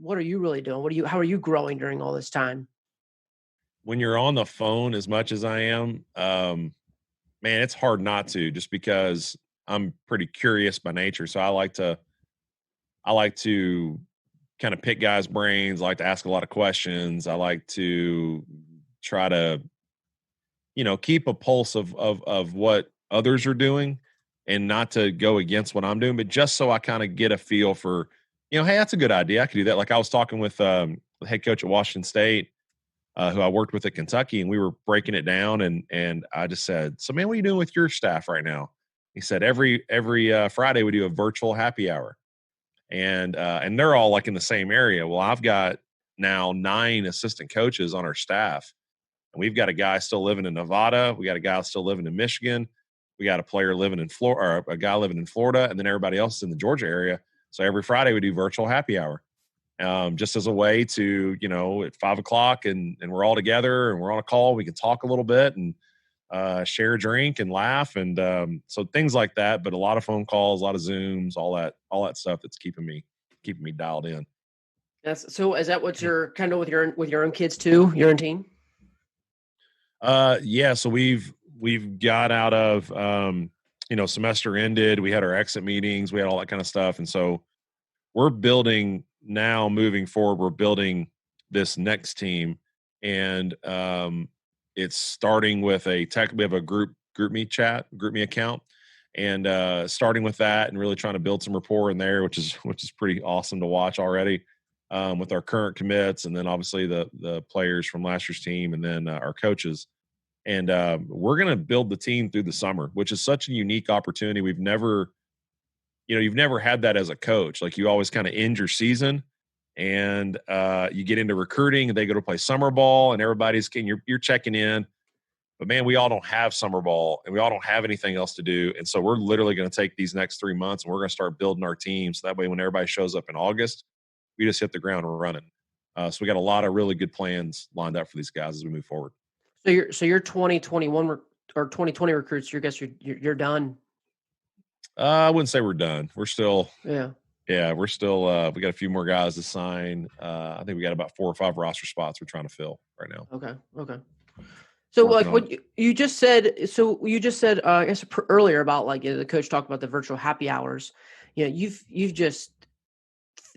what are you really doing? How are you growing during all this time? When you're on the phone as much as I am, man, it's hard not to just because I'm pretty curious by nature. So I like to kind of pick guys' brains. I like to ask a lot of questions. I like to try to, keep a pulse of what others are doing and not to go against what I'm doing, but just so I kind of get a feel for, hey, that's a good idea. I could do that. Like I was talking with the head coach at Washington State, who I worked with at Kentucky, and we were breaking it down. And I just said, "So, man, what are you doing with your staff right now?" He said, "Every Friday we do a virtual happy hour, and they're all like in the same area." Well, I've got now 9 assistant coaches on our staff, and we've got a guy still living in Nevada. We got a guy still living in Michigan. We got a player living in Florida, or a guy living in Florida, and then everybody else is in the Georgia area. So every Friday we do virtual happy hour, just as a way to, at 5 o'clock and we're all together and we're on a call, we can talk a little bit and share a drink and laugh. And so things like that, but a lot of phone calls, a lot of Zooms, all that stuff that's keeping me dialed in. So is that what you're kind of with your own kids too? Your own team? Yeah. So we've got out of, semester ended. We had our exit meetings. We had all that kind of stuff. And so we're building now moving forward. We're building this next team, and it's starting with a tech. We have a group me account, and starting with that, and really trying to build some rapport in there, which is pretty awesome to watch already, with our current commits, and then obviously the players from last year's team, and then our coaches. And we're going to build the team through the summer, which is such a unique opportunity. You've never had that as a coach. Like you always kind of end your season, and you get into recruiting, and they go to play summer ball, and you're checking in. But man, we all don't have summer ball, and we all don't have anything else to do. And so we're literally going to take these next 3 months, and we're going to start building our team. So that way, when everybody shows up in August, we just hit the ground running. So we got a lot of really good plans lined up for these guys as we move forward. So your 2021 or 2020 recruits, you guess you're done. I wouldn't say we're done. We're still, Yeah. yeah, we're still. We got a few more guys to sign. I think we got about 4 or 5 roster spots we're trying to fill right now. Okay. Okay. So Working like on it. what you just said, I guess earlier about like the coach talked about the virtual happy hours. You've just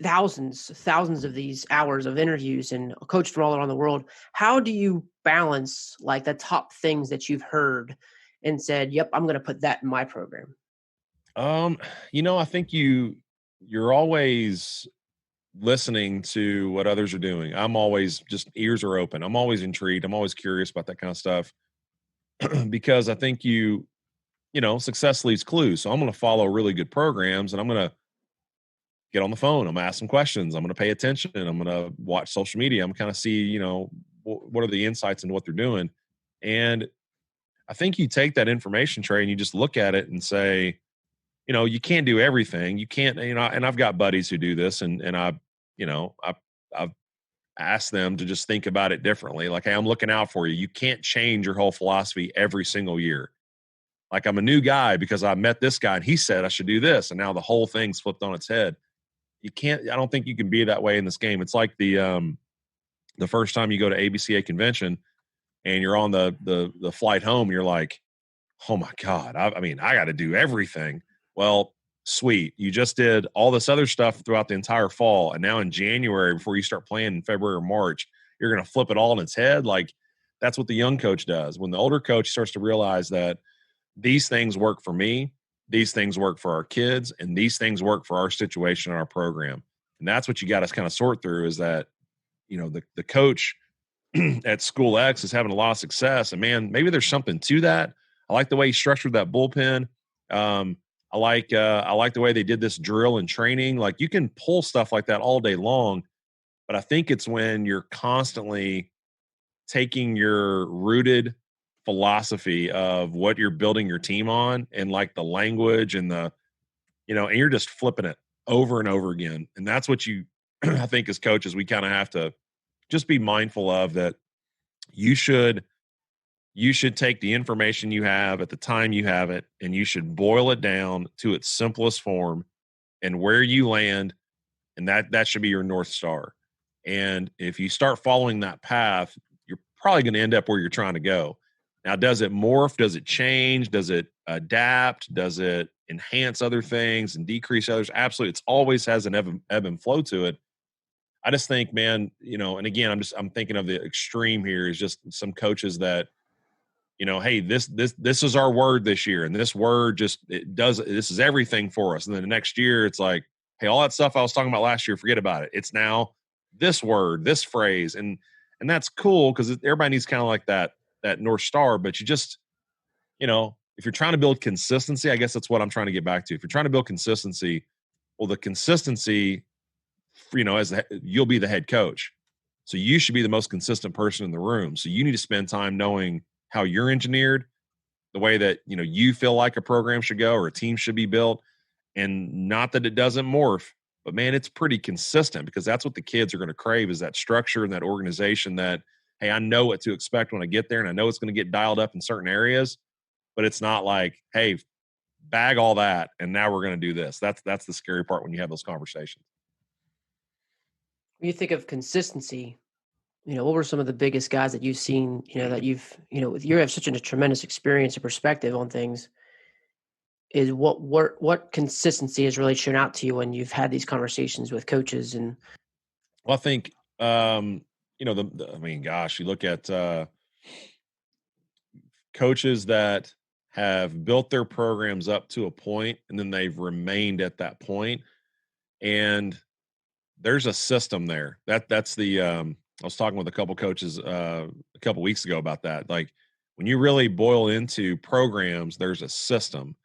thousands of these hours of interviews and coached from all around the world. How do you balance like the top things that you've heard and said, "Yep, I'm going to put that in my program"? I think you're always listening to what others are doing. I'm always just ears are open. I'm always intrigued. I'm always curious about that kind of stuff because I think success leaves clues. So I'm going to follow really good programs, and I'm going to get on the phone. I'm going to ask some questions. I'm going to pay attention. I'm going to watch social media. I'm kind of see, what are the insights into what they're doing. And I think you take that information tray and you just look at it and say, you can't do everything. You can't, and I've got buddies who do this, and I've asked them to just think about it differently. Like, hey, I'm looking out for you. You can't change your whole philosophy every single year. Like, I'm a new guy because I met this guy and he said I should do this, and now the whole thing's flipped on its head. You can't. I don't think you can be that way in this game. It's like the first time you go to ABCA convention and you're on the flight home, and you're like, oh my God, I mean, I got to do everything. Well, sweet. You just did all this other stuff throughout the entire fall. And now in January, before you start playing in February or March, you're going to flip it all on its head. Like, that's what the young coach does. When the older coach starts to realize that these things work for me, these things work for our kids, and these things work for our situation in our program. And that's what you got to kind of sort through, is that, the coach at school X is having a lot of success. And man, maybe there's something to that. I like the way he structured that bullpen. I like the way they did this drill and training. Like, you can pull stuff like that all day long, but I think it's when you're constantly taking your rooted philosophy of what you're building your team on, and like the language and and you're just flipping it over and over again. And that's what I think as coaches, we kind of have to just be mindful of that. You should take the information you have at the time you have it, and you should boil it down to its simplest form and where you land. And that should be your North Star. And if you start following that path, you're probably going to end up where you're trying to go. Now, does it morph? Does it change? Does it adapt? Does it enhance other things and decrease others? Absolutely. It's always has an ebb and flow to it. I just think, man, and again, I'm thinking of the extreme here is just some coaches that, hey, this is our word this year, and this word this is everything for us. And then the next year, it's like, hey, all that stuff I was talking about last year, forget about it. It's now this word, this phrase, and that's cool because everybody needs kind of like that North Star. But you just, if you're trying to build consistency, I guess that's what I'm trying to get back to. If you're trying to build consistency, well, the consistency, you'll be the head coach. So you should be the most consistent person in the room. So you need to spend time knowing how you're engineered, the way that, you feel like a program should go or a team should be built. And not that it doesn't morph, but man, it's pretty consistent because that's what the kids are going to crave is that structure and that organization that, hey, I know what to expect when I get there and I know it's going to get dialed up in certain areas, but it's not like, hey, bag all that and now we're going to do this. That's the scary part when you have those conversations. When you think of consistency, what were some of the biggest guys that you've seen, that you have such a tremendous experience and perspective on things, is what consistency has really shown out to you when you've had these conversations with coaches? And well, I think, gosh, you look at coaches that have built their programs up to a point and then they've remained at that point, and there's a system there. That's the I was talking with a couple coaches a couple weeks ago about that. Like when you really boil into programs, there's a system.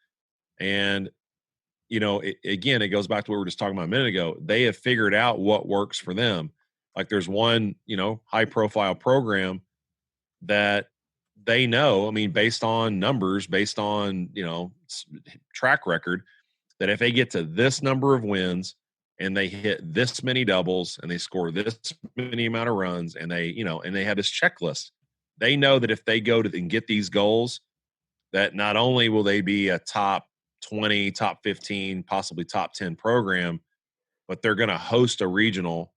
And again, it goes back to what we were just talking about a minute ago. They have figured out what works for them. Like there's one, high profile program that they know, I mean, based on numbers, based on, track record, that if they get to this number of wins and they hit this many doubles and they score this many amount of runs and they have this checklist, they know that if they go to and get these goals, that not only will they be a top 20, top 15, possibly top 10 program, but they're going to host a regional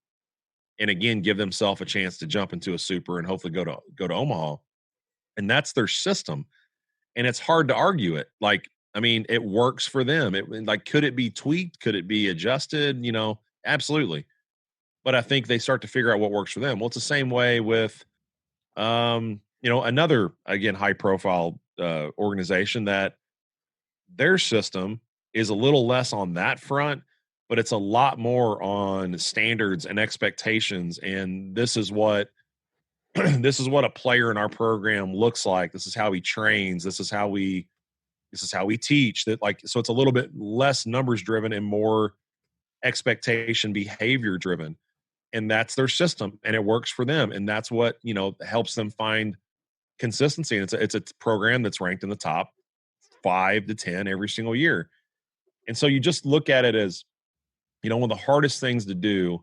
and again give themselves a chance to jump into a super and hopefully go to Omaha. And that's their system. And it's hard to argue it. Like, I mean, it works for them. Could it be tweaked? Could it be adjusted? Absolutely. But I think they start to figure out what works for them. Well, it's the same way with, another, again, high profile organization that their system is a little less on that front, but it's a lot more on standards and expectations. And this is what this is what a player in our program looks like. This is how he trains. This is how we teach. That, like, so it's a little bit less numbers driven and more expectation behavior driven. And that's their system and it works for them. And that's what, helps them find consistency. And it's a program that's ranked in the top 5 to 10 every single year. And so you just look at it as, one of the hardest things to do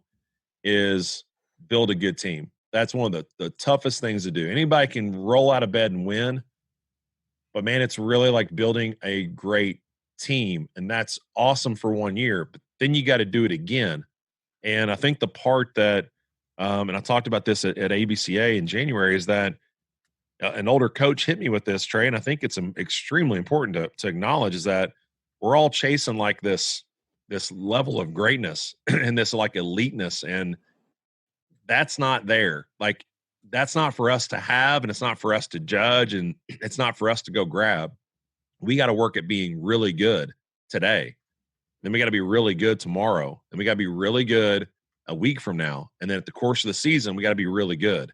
is build a good team. That's one of the toughest things to do. Anybody can roll out of bed and win, but man, it's really like building a great team. And that's awesome for 1 year, but then you got to do it again. And I think the part that, and I talked about this at ABCA in January, is that an older coach hit me with this, Trey, and I think it's extremely important to acknowledge is that we're all chasing like this level of greatness and this like eliteness, and that's not there. Like that's not for us to have, and it's not for us to judge, and it's not for us to go grab. We got to work at being really good today. Then we got to be really good tomorrow, and we got to be really good a week from now, and then at the course of the season, we got to be really good.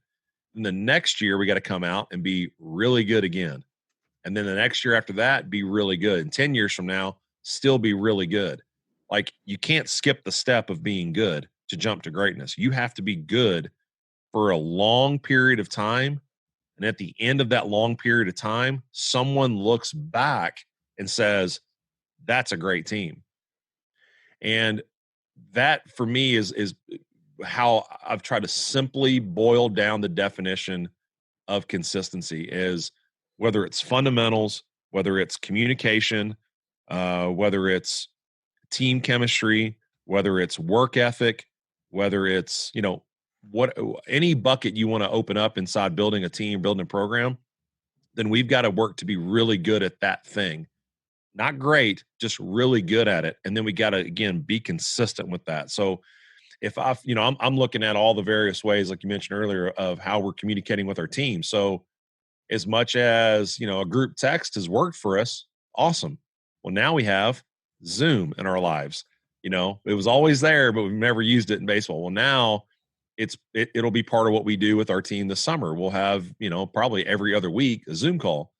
And the next year, we got to come out and be really good again. And then the next year after that, be really good. And 10 years from now, still be really good. Like you can't skip the step of being good to jump to greatness. You have to be good for a long period of time. And at the end of that long period of time, someone looks back and says, that's a great team. And that for me is how I've tried to simply boil down the definition of consistency is whether it's fundamentals, whether it's communication, whether it's team chemistry, whether it's work ethic, whether it's, what any bucket you want to open up inside building a team, building a program, then we've got to work to be really good at that thing. Not great, just really good at it. And then we got to, again, be consistent with that. So if I'm looking at all the various ways, like you mentioned earlier, of how we're communicating with our team. So as much as, a group text has worked for us, awesome. Well, now we have Zoom in our lives. It was always there, but we've never used it in baseball. Well, now it'll be part of what we do with our team this summer. We'll have, probably every other week a Zoom call,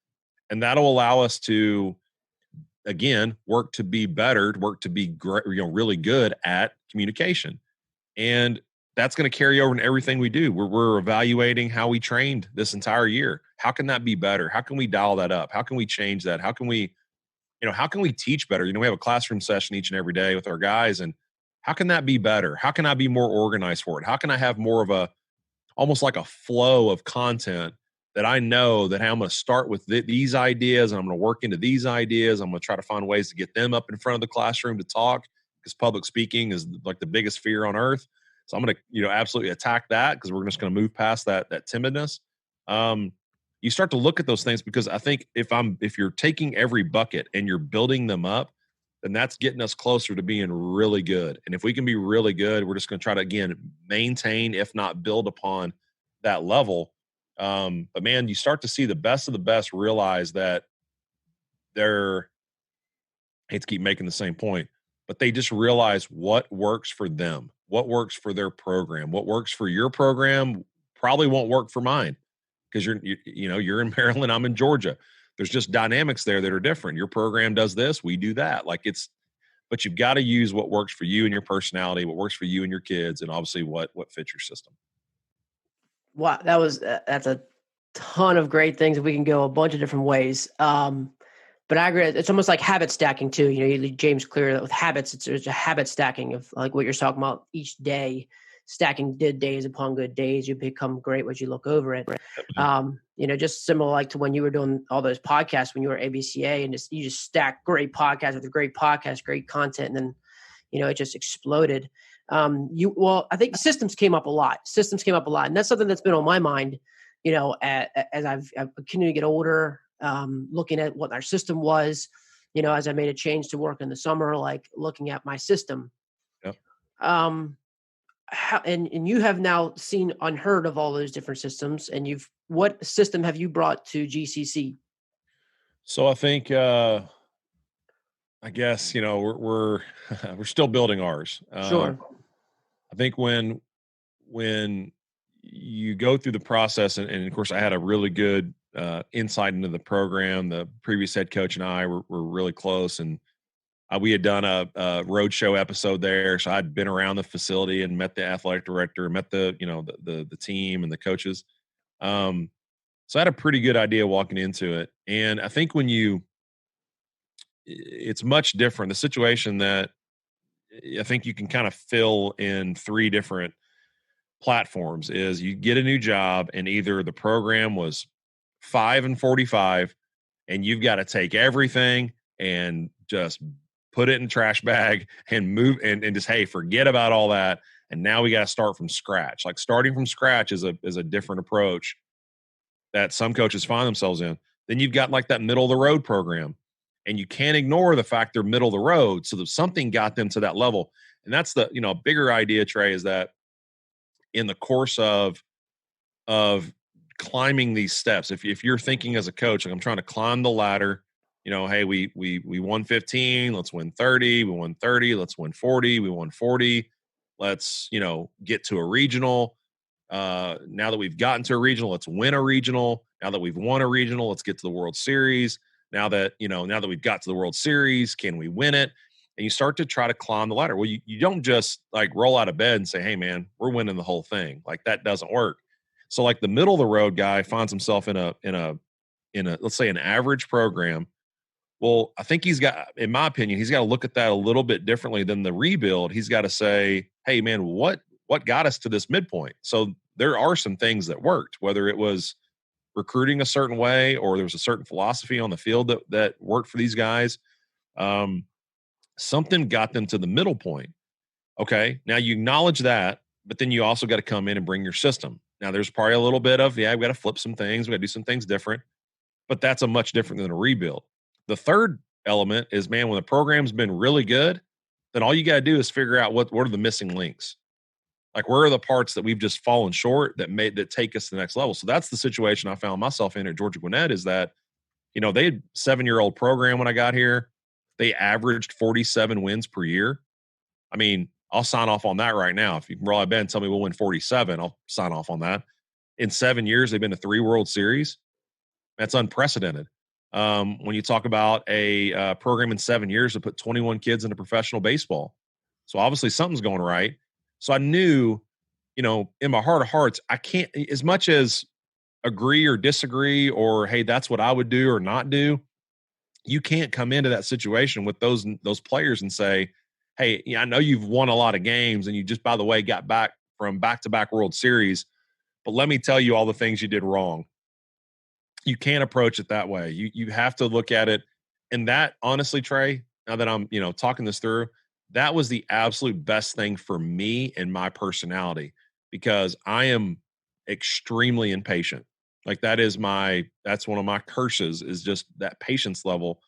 and that'll allow us to, again, work to be better, work to be great, really good at communication. And that's going to carry over in everything we do. We're evaluating how we trained this entire year. How can that be better? How can we dial that up? How can we change that? How can we, how can we teach better? We have a classroom session each and every day with our guys, and how can that be better? How can I be more organized for it? How can I have more of almost like a flow of content that I know that I'm going to start with these ideas, and I'm going to work into these ideas. I'm going to try to find ways to get them up in front of the classroom to talk, because public speaking is like the biggest fear on earth. So I'm going to, absolutely attack that, because we're just going to move past that timidness. You start to look at those things, because I think if you're taking every bucket and you're building them up, then that's getting us closer to being really good. And if we can be really good, we're just going to try to, again, maintain, if not build upon that level. But man, you start to see the best of the best realize that I hate to keep making the same point, but they just realize what works for them, what works for their program, what works for your program probably won't work for mine, because you're in Maryland, I'm in Georgia. There's just dynamics there that are different. Your program does this, we do that. But you've got to use what works for you and your personality, what works for you and your kids, and obviously what fits your system. Wow, that's a ton of great things. We can go a bunch of different ways. But I agree. It's almost like habit stacking too. James Clear, that with habits, it's a habit stacking of like what you're talking about each day, stacking good days upon good days. You become great as you look over it. Just similar like to when you were doing all those podcasts when you were ABCA, and you just stack great podcasts with a great podcast, great content, and then it just exploded. I think systems came up a lot. And that's something that's been on my mind. As I've continued to get older. Looking at what our system was, as I made a change to work in the summer, like looking at my system. Yep. And you have now seen unheard of all those different systems, and what system have you brought to GCC? So I think, I guess, we're still building ours. Sure. I think when you go through the process, and of course I had a really good insight into the program. The previous head coach and I were really close, and we had done a roadshow episode there. So I'd been around the facility and met the athletic director, met the team and the coaches. So I had a pretty good idea walking into it. And I think it's much different. The situation that I think you can kind of fill in three different platforms is you get a new job, and either the program was 5-45 and you've got to take everything and just put it in a trash bag and move and just, hey, forget about all that. And now we got to start from scratch. Like starting from scratch is a different approach that some coaches find themselves in. Then you've got like that middle of the road program, and you can't ignore the fact they're middle of the road. So that something got them to that level. And that's the, bigger idea, Trey, is that in the course of climbing these steps, if you're thinking as a coach, like I'm trying to climb the ladder, hey, we won 15, let's win 30, we won 30, let's win 40, we won 40, let's get to a regional. Now that we've gotten to a regional, let's win a regional. Now that we've won a regional, let's get to the World Series. Now that we've got to the World Series, can we win it? And you start to try to climb the ladder. Well, you don't just like roll out of bed and say, hey man, we're winning the whole thing. Like that doesn't work. So like the middle of the road guy finds himself in a let's say an average program. Well, I think in my opinion, he's got to look at that a little bit differently than the rebuild. He's got to say, hey man, what got us to this midpoint? So there are some things that worked, whether it was recruiting a certain way or there was a certain philosophy on the field that worked for these guys. Something got them to the middle point. Okay. Now you acknowledge that. but then you also got to come in and bring your system. Now there's probably a little bit of, yeah, we got to flip some things. We got to do some things different, but that's a much different than a rebuild. The third element is, man, when the program's been really good, then all you got to do is figure out what are the missing links. Like, where are the parts that we've just fallen short that take us to the next level? So that's the situation I found myself in at Georgia Gwinnett, is that, they had 7-year-old program when I got here. They averaged 47 wins per year. I mean, I'll sign off on that right now. If you can roll out bed and tell me we'll win 47, I'll sign off on that. In 7 years, they've been to 3 World Series. That's unprecedented. When you talk about a program in 7 years to put 21 kids into professional baseball. So obviously something's going right. So I knew, in my heart of hearts, I can't, as much as agree or disagree or, hey, that's what I would do or not do, you can't come into that situation with those players and say, hey, I know you've won a lot of games and you just, by the way, got back from back-to-back World Series, but let me tell you all the things you did wrong. You can't approach it that way. You have to look at it. And that, honestly, Trey, now that I'm, talking this through, that was the absolute best thing for me and my personality, because I am extremely impatient. Like, that's one of my curses, is just that patience level.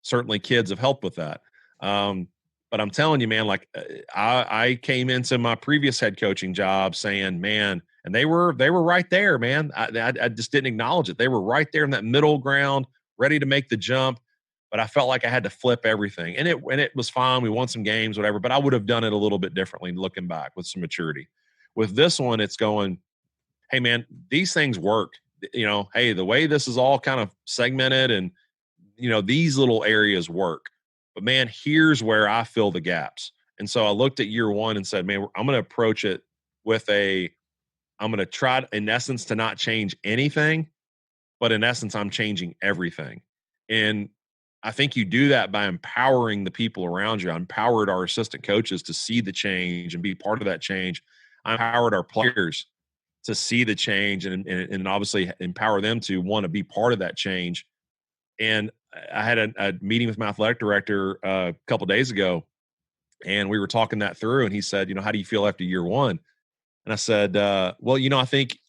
Certainly kids have helped with that. But I'm telling you, man, like, I came into my previous head coaching job saying, man, and they were right there, man. I just didn't acknowledge it. They were right there in that middle ground, ready to make the jump. But I felt like I had to flip everything, and it was fine. We won some games, whatever. But I would have done it a little bit differently, looking back with some maturity. With this one, it's going, hey, man, these things work. Hey, the way this is all kind of segmented, and these little areas work. But man, here's where I fill the gaps. And so I looked at year one and said, man, I'm going to approach it with I'm going to try, in essence, to not change anything, but in essence, I'm changing everything. And I think you do that by empowering the people around you. I empowered our assistant coaches to see the change and be part of that change. I empowered our players to see the change and obviously empower them to want to be part of that change. And I had a meeting with my athletic director a couple of days ago, and we were talking that through. And he said, how do you feel after year one? And I said, well, I think,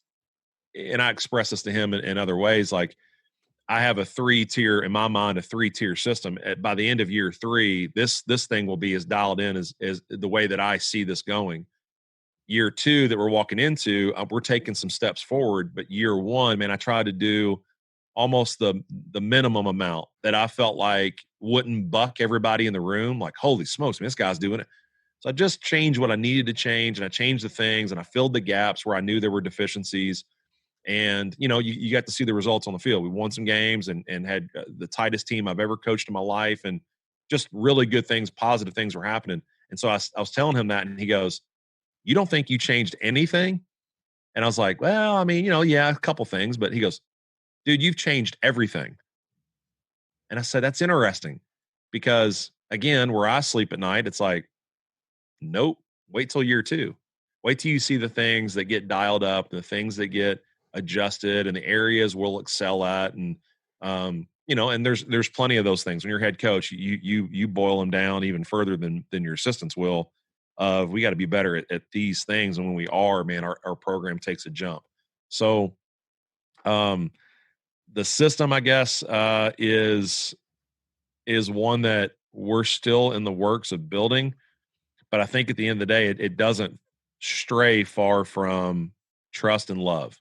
and I expressed this to him in other ways, like, I have a 3-tier, in my mind, a 3-tier system. By the end of year 3, this thing will be as dialed in as the way that I see this going. Year 2 that we're walking into, we're taking some steps forward. But year 1, man, I tried to do almost the minimum amount that I felt like wouldn't buck everybody in the room. Like, holy smokes, man, this guy's doing it. So I just changed what I needed to change, and I changed the things, and I filled the gaps where I knew there were deficiencies. And, you got to see the results on the field. We won some games and had the tightest team I've ever coached in my life. And just really good things, positive things were happening. And so I was telling him that, and he goes, you don't think you changed anything? And I was like, well, I mean, yeah, a couple things. But he goes, dude, you've changed everything. And I said, that's interesting, because, again, where I sleep at night, it's like, nope, wait till year 2. Wait till you see the things that get dialed up, the things that get adjusted, and the areas we'll excel at. And, and there's plenty of those things. When you're head coach, you boil them down even further than your assistants will. We got to be better at these things. And when we are, man, our program takes a jump. So, the system, I guess, is one that we're still in the works of building. But I think at the end of the day, it doesn't stray far from trust and love.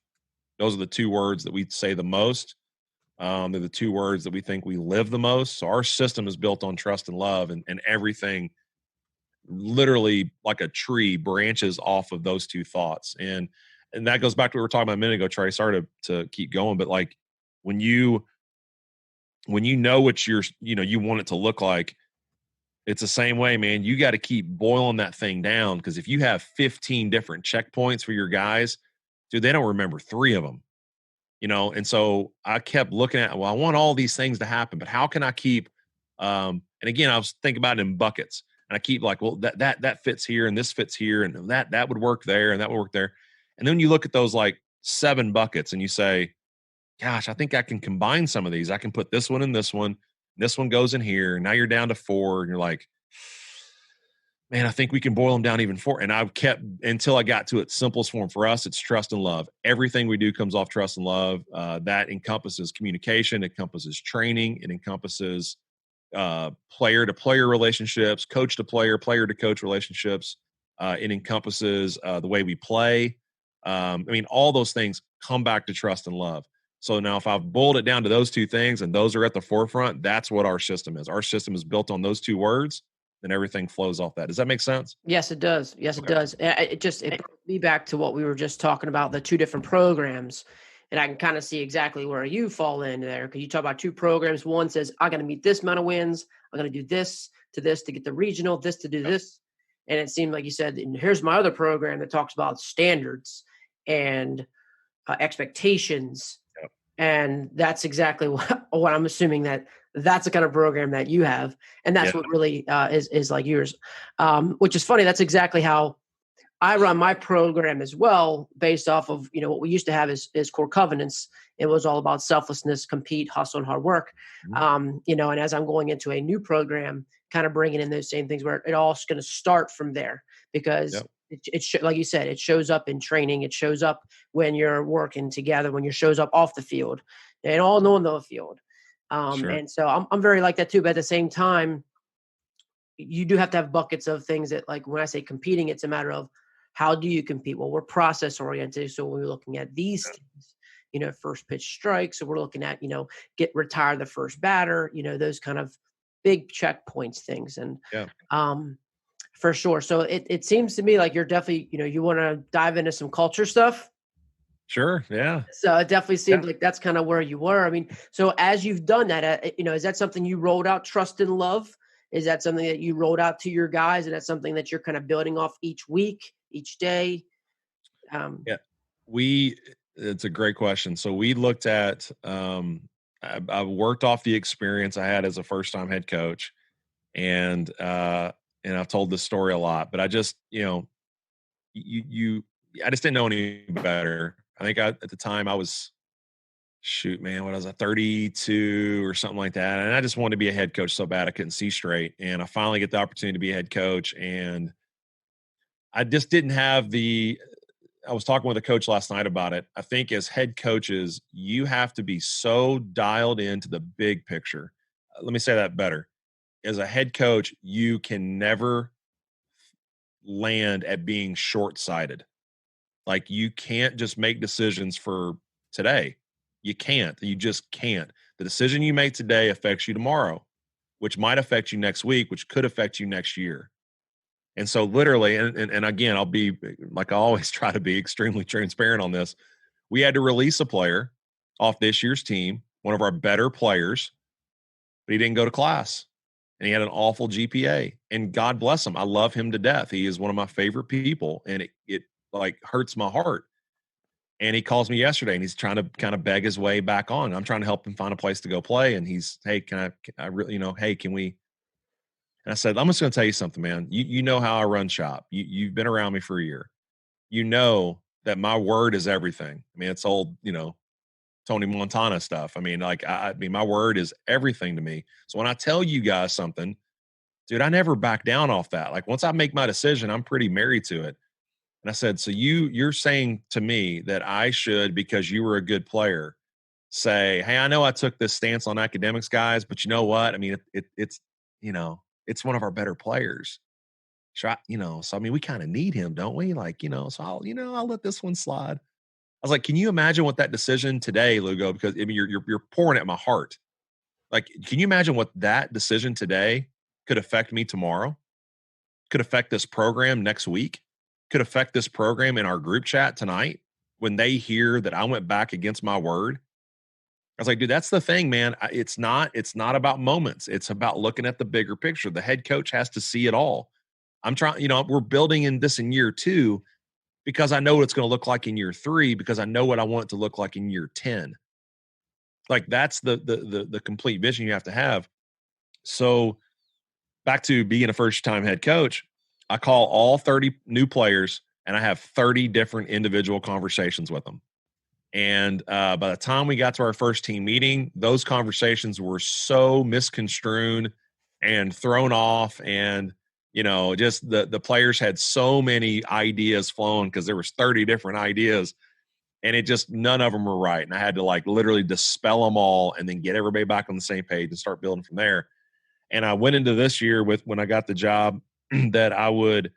Those are the 2 words that we say the most. They're the 2 words that we think we live the most. So our system is built on trust and love, and everything, literally like a tree, branches off of those 2 thoughts. And that goes back to what we were talking about a minute ago, Trey. Sorry to keep going, but like, when you know what you want it to look like, it's the same way, man. You got to keep boiling that thing down, because if you have 15 different checkpoints for your guys, dude, they don't remember 3 of them. And so I kept looking at, well, I want all these things to happen, but how can I keep, and again, I was thinking about it in buckets, and I keep like, well, that fits here, and this fits here, and that would work there, and that would work there. And then you look at those like 7 buckets and you say, gosh, I think I can combine some of these. I can put this one and this one. This one goes in here. Now you're down to 4, and you're like, Man, I think we can boil them down even for, and I've kept until I got to its simplest form. For us, it's trust and love. Everything we do comes off trust and love. That encompasses communication, it encompasses training, it encompasses player to player relationships, coach to player, player to coach relationships. It encompasses the way we play. I mean, all those things come back to trust and love. So now, if I've boiled it down to those two things and those are at the forefront, that's what our system is. Our system is built on those two words, and everything flows off that. Does that make sense? Yes, it does. Yes, it Okay. does. It brought me back to what we were just talking about, the two different programs. And I can kind of see exactly where you fall in there, because you talk about two programs. One says, I got to meet this amount of wins. I'm going to do this to get the regional, this to do Yep. this. And it seemed like you said, and here's my other program that talks about standards and expectations. Yep. And that's exactly what I'm assuming that's the kind of program that you have. And that's Yeah. what really is like yours, which is funny. That's exactly how I run my program as well, based off of, what we used to have is core covenants. It was all about selflessness, compete, hustle, and hard work. Mhm. And as I'm going into a new program, kind of bringing in those same things where it all is going to start from there, because Yep. like you said, it shows up in training. It shows up when you're working together, when you shows up off the field and all on the field. Sure. And so I'm very like that too. But at the same time, you do have to have buckets of things that, like, when I say competing, it's a matter of how do you compete? Well, we're process oriented. So we're looking at these Yep. things, first pitch strike. So we're looking at, retire the first batter, those kind of big checkpoints things. And Yeah. for sure. So it seems to me like you're definitely, you want to dive into some culture stuff. Sure. Yeah. So it definitely Yeah. seems like that's kind of where you were. I mean, so as you've done that, is that something you rolled out, trust and love? Is that something that you rolled out to your guys, and that's something that you're kind of building off each week, each day? Yeah. We It's a great question. So we looked at I worked off the experience I had as a first time head coach, and I've told this story a lot, but I just, you I just didn't know any better. I think at the time I was, shoot, man, what was I, 32 or something like that, and I just wanted to be a head coach so bad I couldn't see straight, and I finally get the opportunity to be a head coach, and I just didn't have the I was talking with a coach last night about it. I think as head coaches, you have to be so dialed into the big picture. Let me say that better. As a head coach, you can never land at being short sighted. Like, you can't just make decisions for today. You can't. You just can't. The decision you make today affects you tomorrow, which might affect you next week, which could affect you next year. And so, literally, and again, I'll be like I always try to be extremely transparent on this. We had to release a player off this year's team, one of our better players, but he didn't go to class and he had an awful GPA. And God bless him. I love him to death. He is one of my favorite people. And it like hurts my heart. And he calls me yesterday and he's trying to kind of beg his way back on. I'm trying to help him find a place to go play. And he's, hey, can I really, hey, can we? And I said, I'm just going to tell you something, man. You know how I run shop. You've been around me for a year. You know that my word is everything. I mean, it's old, Tony Montana stuff. I mean, like, I mean, my word is everything to me. So when I tell you guys something, dude, I never back down off that. Like, once I make my decision, I'm pretty married to it. And I said, so you're saying to me that I should, because you were a good player, say, hey, I know I took this stance on academics, guys, but you know what? I mean, it's, it's one of our better players. So I mean, we kind of need him, don't we? Like, so I'll let this one slide. I was like, can you imagine what that decision today, Lugo? Because I mean, you're pouring at my heart. Like, can you imagine what that decision today could affect me tomorrow? Could affect this program next week? Could affect this program in our group chat tonight when they hear that I went back against my word. I was like, dude, that's the thing, man. It's not about moments. It's about looking at the bigger picture. The head coach has to see it all. I'm trying, we're building in this in year 2 because I know what it's going to look like in year 3, because I know what I want it to look like in year 10. Like, that's the complete vision you have to have. So back to being a first time head coach, I call all 30 new players and I have 30 different individual conversations with them. And by the time we got to our first team meeting, those conversations were so misconstrued and thrown off. And Just the players had so many ideas flowing because there was 30 different ideas, and it just none of them were right. And I had to like literally dispel them all and then get everybody back on the same page and start building from there. And I went into this year with when I got the job that I would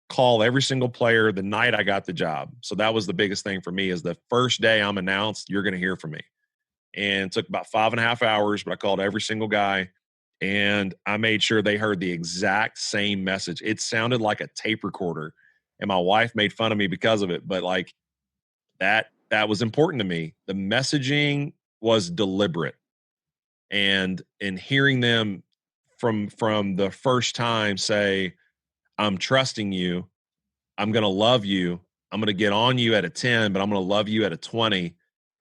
call every single player the night I got the job. So that was the biggest thing for me is the first day I'm announced, you're going to hear from me. And it took about 5.5 hours, but I called every single guy and I made sure they heard the exact same message. It sounded like a tape recorder, and my wife made fun of me because of it, but like that was important to me. The messaging was deliberate, and in hearing them from the first time say, I'm trusting you, I'm going to love you, I'm going to get on you at a 10, but I'm going to love you at a 20.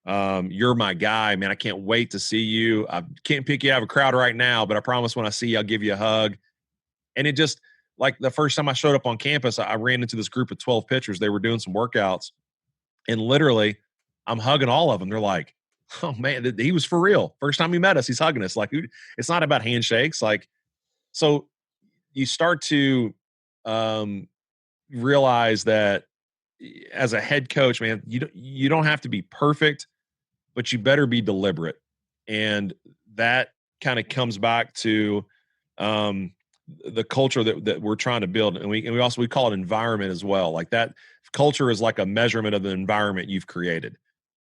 You're my guy, man. I can't wait to see you. I can't pick you out of a crowd right now, but I promise when I see you, I'll give you a hug. And it just, like the first time I showed up on campus, I ran into this group of 12 pitchers. They were doing some workouts, and literally I'm hugging all of them. They're like, oh man, he was for real. First time he met us, he's hugging us. Like, it's not about handshakes. Like, so you start to realize that as a head coach, man, you don't have to be perfect, but you better be deliberate. And that kind of comes back to the culture that we're trying to build. And we call it environment as well. Like that culture is like a measurement of the environment you've created.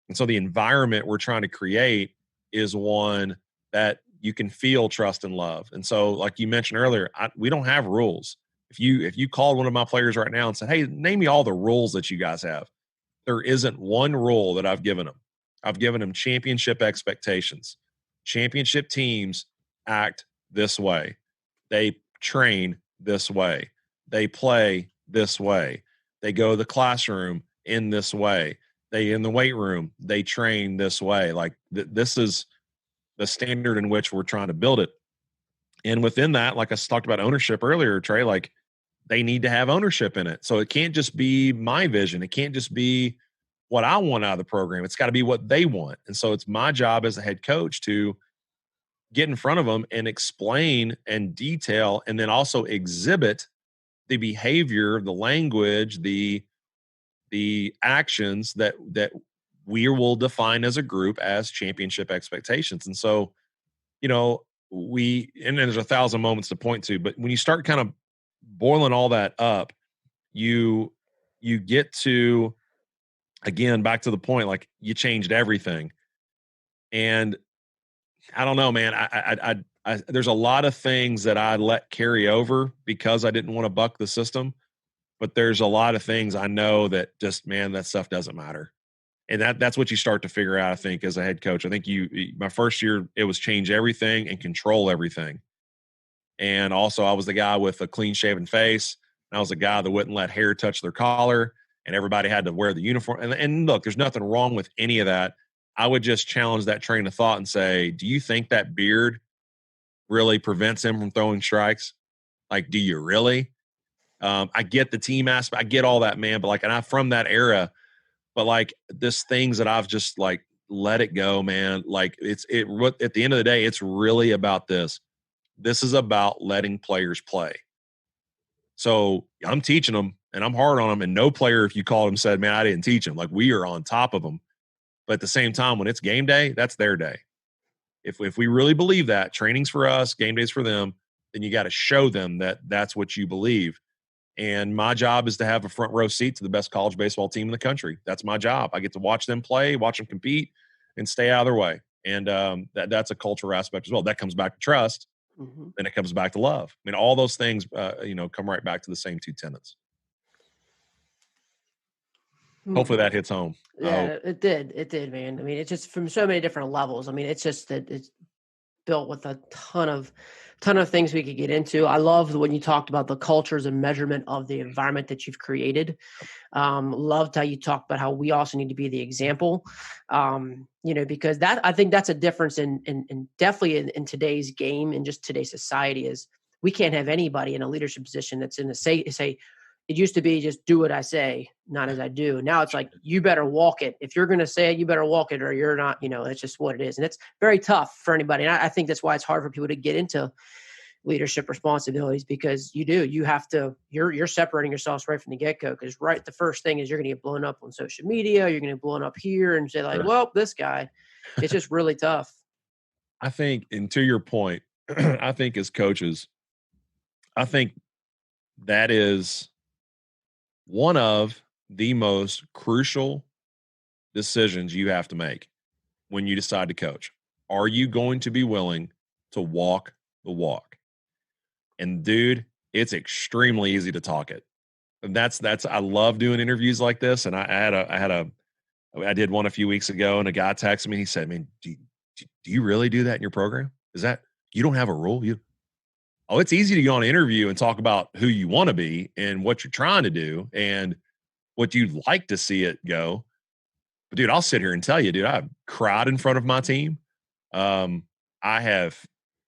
And so the environment we're trying to create is one that you can feel trust and love. And so, like you mentioned earlier, we don't have rules. If you called one of my players right now and said, hey, name me all the rules that you guys have, there isn't one rule that I've given them. I've given them championship expectations. Championship teams act this way. They train this way. They play this way. They go to the classroom in this way. They in the weight room, they train this way. Like this is the standard in which we're trying to build it. And within that, like I talked about ownership earlier, Trey, like they need to have ownership in it. So it can't just be my vision. It can't just be what I want out of the program. It's got to be what they want. And so it's my job as a head coach to get in front of them and explain and detail, and then also exhibit the behavior, the language, the actions that we will define as a group as championship expectations. And so, and there's 1,000 moments to point to, but when you start kind of boiling all that up, you get to, again, back to the point, like you changed everything. And I don't know, man, there's a lot of things that I let carry over because I didn't want to buck the system. But there's a lot of things I know that just, man, that stuff doesn't matter. And that's what you start to figure out, I think, as a head coach. I think my first year, it was change everything and control everything. And also I was the guy with a clean shaven face. And I was the guy that wouldn't let hair touch their collar, and everybody had to wear the uniform. And look, there's nothing wrong with any of that. I would just challenge that train of thought and say, do you think that beard really prevents him from throwing strikes? Like, do you really? I get the team aspect. I get all that, man. But like, and I'm from that era, but like this things that I've just like, let it go, man. Like at the end of the day, it's really about this. This is about letting players play. So I'm teaching them and I'm hard on them, and no player, if you called them, said, man, I didn't teach them. Like, we are on top of them. But at the same time, when it's game day, that's their day. If we really believe that training's for us, game day's for them, then you got to show them that that's what you believe. And my job is to have a front row seat to the best college baseball team in the country. That's my job. I get to watch them play, watch them compete, and stay out of their way. And that's a cultural aspect as well. That comes back to trust, and it comes back to love. I mean, all those things, come right back to the same two tenets. Hopefully that hits home. Yeah, it did. It did, man. I mean, it's just from so many different levels. I mean, it's just that it's built with a ton of things we could get into. I love when you talked about the cultures and measurement of the environment that you've created. Loved how you talked about how we also need to be the example. Because that, I think that's a difference in definitely in today's game and just today's society is we can't have anybody in a leadership position that's in the say. It used to be just do what I say, not as I do. Now it's like, you better walk it. If you're going to say it, you better walk it, or you're not, it's just what it is. And it's very tough for anybody. And I think that's why it's hard for people to get into leadership responsibilities, because you have to, you're separating yourselves right from the get-go, because right, the first thing is you're going to get blown up on social media, you're going to get blown up here and say like, Sure. well, this guy, it's just really tough. I think, and to your point, I think as coaches, I think that is one of the most crucial decisions you have to make when you decide to coach. Are you going to be willing to walk the walk? And dude, it's extremely easy to talk it. And that's I love doing interviews like this. And I did one a few weeks ago, and a guy texted me. He said, "Man, do you really do that in your program? Is that you don't have a rule? You Oh, it's easy to go on an interview and talk about who you want to be and what you're trying to do and what you'd like to see it go. But dude, I'll sit here and tell you, dude, I've cried in front of my team. I have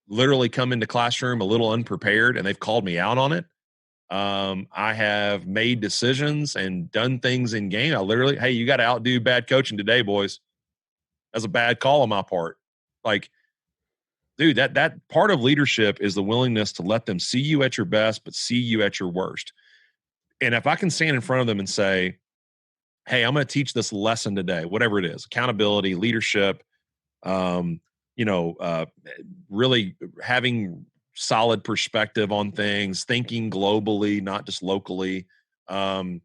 literally come into classroom a little unprepared, and they've called me out on it. I have made decisions and done things in game. I literally, hey, you got to outdo bad coaching today, boys. That's a bad call on my part. Like, dude, that part of leadership is the willingness to let them see you at your best, but see you at your worst. And if I can stand in front of them and say, hey, I'm going to teach this lesson today, whatever it is, accountability, leadership, um, really having solid perspective on things, thinking globally, not just locally, um,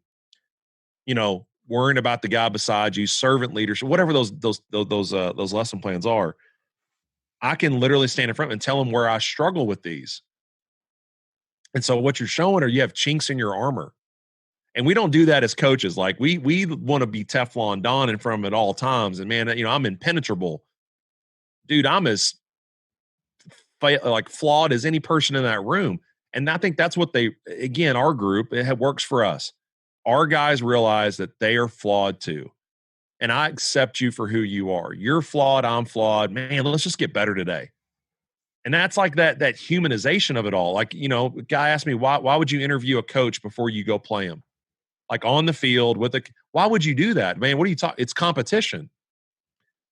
worrying about the guy beside you, servant leadership, whatever those lesson plans are. I can literally stand in front and tell them where I struggle with these. And so what you're showing are you have chinks in your armor. And we don't do that as coaches. Like we want to be Teflon Don in front of them at all times. And man, I'm impenetrable. Dude, I'm as like flawed as any person in that room. And I think that's what our group, it works for us. Our guys realize that they are flawed too. And I accept you for who you are. You're flawed. I'm flawed. Man, let's just get better today. And that's like that humanization of it all. Like, a guy asked me, why would you interview a coach before you go play him? Like on the field why would you do that? Man, what are you talking? It's competition.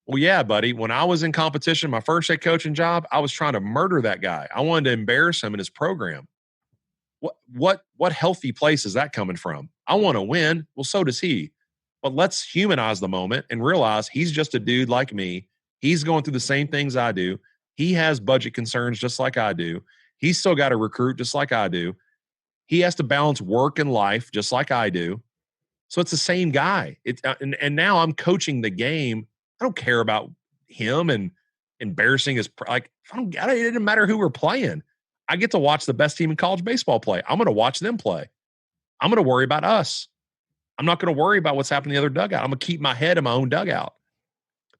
Well, yeah, buddy. When I was in competition, my first head coaching job, I was trying to murder that guy. I wanted to embarrass him in his program. What healthy place is that coming from? I want to win. Well, so does he. But let's humanize the moment and realize he's just a dude like me. He's going through the same things I do. He has budget concerns just like I do. He's still got to recruit just like I do. He has to balance work and life just like I do. So it's the same guy. And now I'm coaching the game. I don't care about him and embarrassing his like. It doesn't matter who we're playing. I get to watch the best team in college baseball play. I'm going to watch them play. I'm going to worry about us. I'm not going to worry about what's happening in the other dugout. I'm going to keep my head in my own dugout.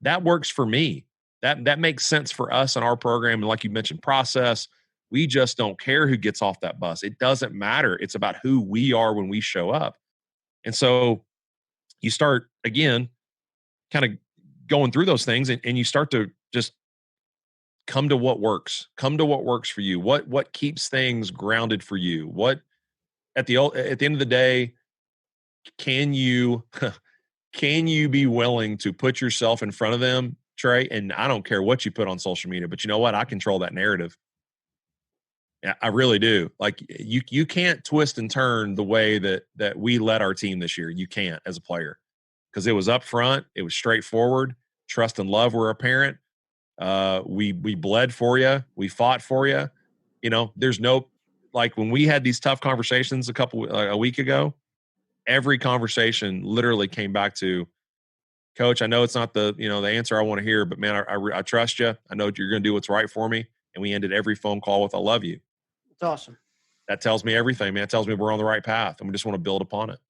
That works for me. That makes sense for us and our program. And like you mentioned, process. We just don't care who gets off that bus. It doesn't matter. It's about who we are when we show up. And so you start, again, kind of going through those things and you start to just come to what works. Come to what works for you. What keeps things grounded for you? What at the end of the day, can you be willing to put yourself in front of them, Trey? And I don't care what you put on social media, but you know what? I control that narrative. Yeah, I really do. Like you can't twist and turn the way that we led our team this year. You can't as a player because it was up front. It was straightforward. Trust and love were apparent. We bled for you. We fought for you. There's no like when we had these tough conversations a week ago. Every conversation literally came back to, Coach, I know it's not the answer I want to hear, but man, I trust you. I know you're going to do what's right for me. And we ended every phone call with, I love you. It's awesome. That tells me everything, man. It tells me we're on the right path and we just want to build upon it,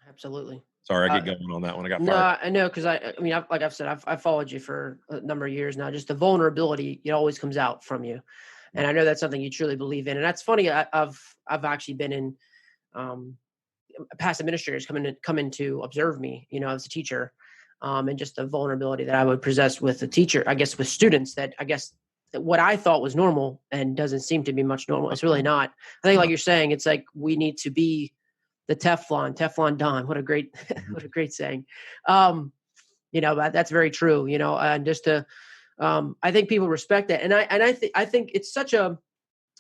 Absolutely. Sorry, I get going on that one. I got No, fired. I know, because I mean, like I've said, I've followed you for a number of years now. Just the vulnerability, it always comes out from you, and I know that's something you truly believe in. And that's funny. I've actually been in past administrators come in to observe me, as a teacher, and just the vulnerability that I would possess with a teacher, I guess, with students that I guess that what I thought was normal and doesn't seem to be much normal. It's really not. I think, like you're saying, it's like we need to be the Teflon Don. What a great, what a great saying. That's very true. And just to, I think people respect that, and I think it's such a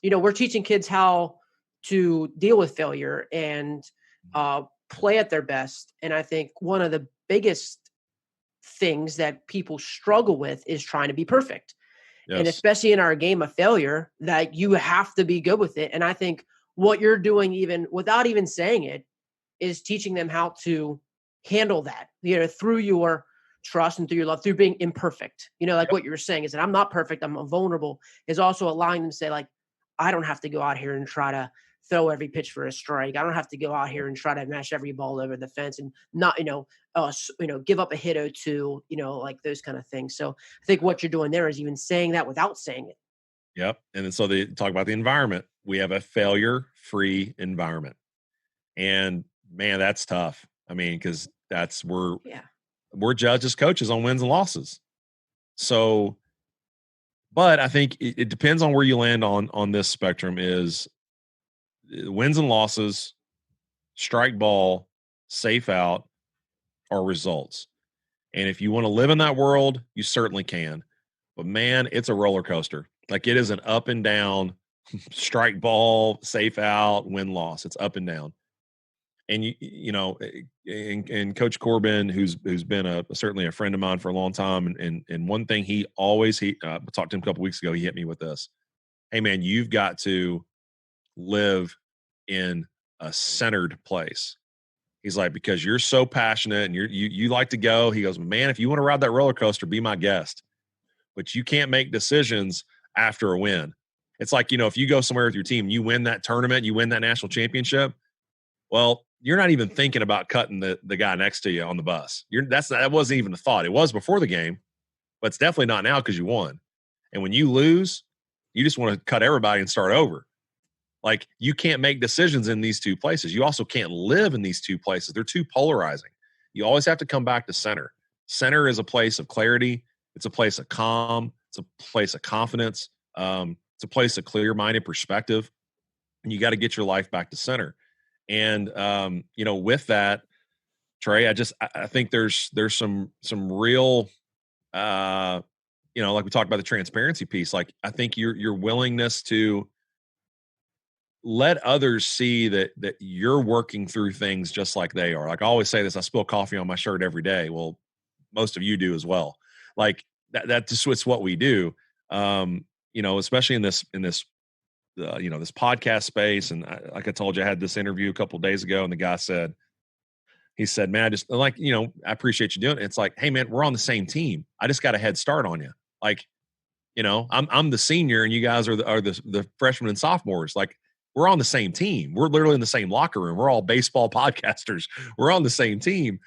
we're teaching kids how to deal with failure and play at their best. And I think one of the biggest things that people struggle with is trying to be perfect. And Yes. especially in our game of failure, that you have to be good with it. And I think what you're doing, even without even saying it, is teaching them how to handle that, through your trust and through your love, through being imperfect. Like Yep. what you're saying is that I'm not perfect, I'm vulnerable, is also allowing them to say, like, I don't have to go out here and try to throw every pitch for a strike. I don't have to go out here and try to mash every ball over the fence and not, give up a hit or two, like those kind of things. So I think what you're doing there is even saying that without saying it. Yep. And then so they talk about the environment. We have a failure-free environment. And man, that's tough. I mean, because that's Yeah. we're judged as coaches on wins and losses. So, but I think it depends on where you land on this spectrum is wins and losses, strike ball, safe out are results. And if you want to live in that world, you certainly can. But man, it's a roller coaster. Like it is an up and down, strike ball, safe out, win loss. It's up and down. And and Coach Corbin, who's been certainly a friend of mine for a long time, and one thing he always talked to him a couple weeks ago. He hit me with this: "Hey man, you've got to live in a centered place." He's like, because you're so passionate and you like to go. He goes, man, if you want to ride that roller coaster, be my guest. But you can't make decisions after a win. It's like, if you go somewhere with your team, you win that tournament, you win that national championship. Well, you're not even thinking about cutting the guy next to you on the bus. That wasn't even a thought. It was before the game, but it's definitely not now because you won. And when you lose, you just want to cut everybody and start over. Like you can't make decisions in these two places. You also can't live in these two places. They're too polarizing. You always have to come back to center. Center is a place of clarity. It's a place of calm. It's a place of confidence. It's a place of clear-minded perspective. And you got to get your life back to center. And with that, Trey, I think there's some real like we talked about the transparency piece. Like I think your willingness to let others see that you're working through things just like they are. Like I always say this, I spill coffee on my shirt every day. Well, most of you do as well. Like that just it's what we do. Especially in this this podcast space. And like I told you, I had this interview a couple of days ago, and the guy said, man, I just like, I appreciate you doing it. It's like, hey man, we're on the same team. I just got a head start on you. Like, I'm the senior and you guys are the freshmen and sophomores. Like we're on the same team. We're literally in the same locker room. We're all baseball podcasters. We're on the same team.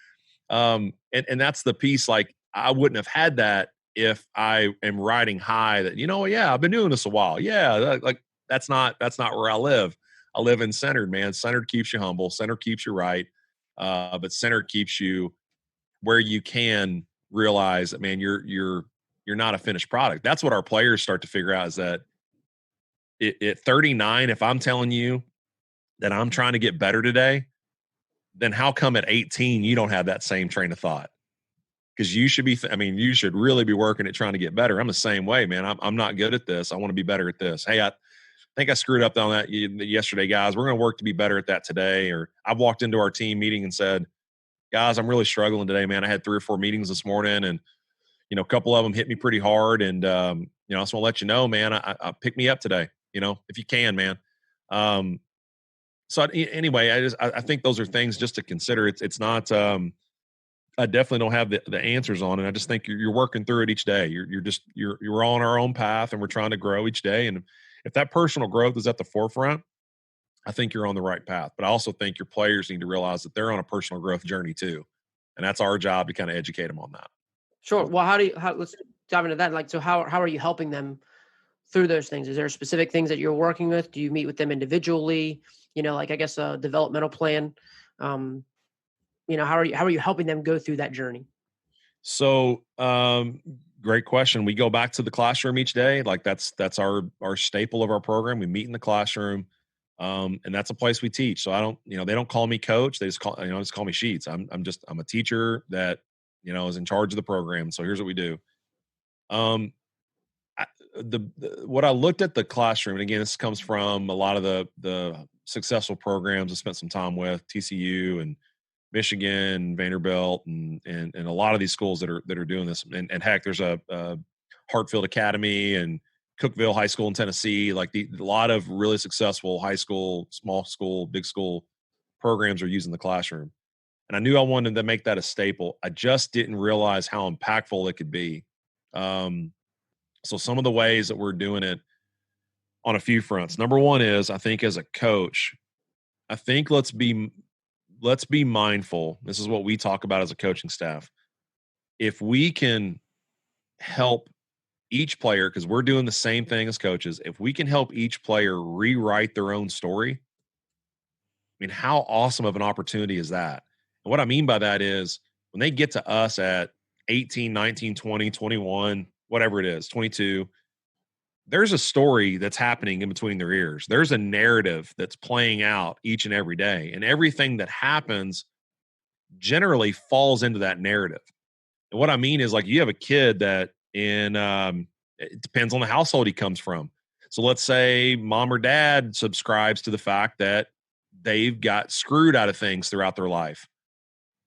And that's the piece. Like I wouldn't have had that if I am riding high that, yeah, I've been doing this a while. Yeah. Like that's not where I live. I live in centered, man. Centered keeps you humble. Center keeps you right. But center keeps you where you can realize that, man, you're not a finished product. That's what our players start to figure out is that at 39, if I'm telling you that I'm trying to get better today, then how come at 18 you don't have that same train of thought? Because you should be, you should really be working at trying to get better. I'm the same way, man. I'm not good at this. I want to be better at this. Hey, I think I screwed up on that yesterday, guys. We're going to work to be better at that today. Or I've walked into our team meeting and said, guys, I'm really struggling today, man. I had 3 or 4 meetings this morning, and a couple of them hit me pretty hard. And I just want to let you know, man, I pick me up today. If you can, man. Anyway, I think those are things just to consider. It's not. I definitely don't have the answers on it. I just think you're working through it each day. You're on our own path, and we're trying to grow each day. And if that personal growth is at the forefront, I think you're on the right path. But I also think your players need to realize that they're on a personal growth journey too, and that's our job to kind of educate them on that. Sure. Well, let's dive into that. Like, so how are you helping them through those things? Is there specific things that you're working with? Do you meet with them individually? Like I guess a developmental plan. How are you helping them go through that journey? So, great question. We go back to the classroom each day. Like that's our staple of our program. We meet in the classroom, and that's a place we teach. So I don't, they don't call me coach. They just call me Sheets. I'm a teacher that is in charge of the program. So here's what we do. Um, what I looked at the classroom, and again, this comes from a lot of the successful programs I spent some time with, TCU and Michigan, Vanderbilt, and a lot of these schools that are doing this. And heck, there's a Hartfield Academy and Cookeville High School in Tennessee. Like a lot of really successful high school, small school, big school programs are using the classroom. And I knew I wanted to make that a staple. I just didn't realize how impactful it could be. So some of the ways that we're doing it on a few fronts. Number one is, I think as a coach, I think let's be mindful. This is what we talk about as a coaching staff. If we can help each player, because we're doing the same thing as coaches, if we can help each player rewrite their own story, I mean, how awesome of an opportunity is that? And what I mean by that is when they get to us at 18, 19, 20, 21, whatever it is, 22, there's a story that's happening in between their ears. There's a narrative that's playing out each and every day. And everything that happens generally falls into that narrative. And what I mean is, like, you have a kid that it depends on the household he comes from. So let's say mom or dad subscribes to the fact that they've got screwed out of things throughout their life.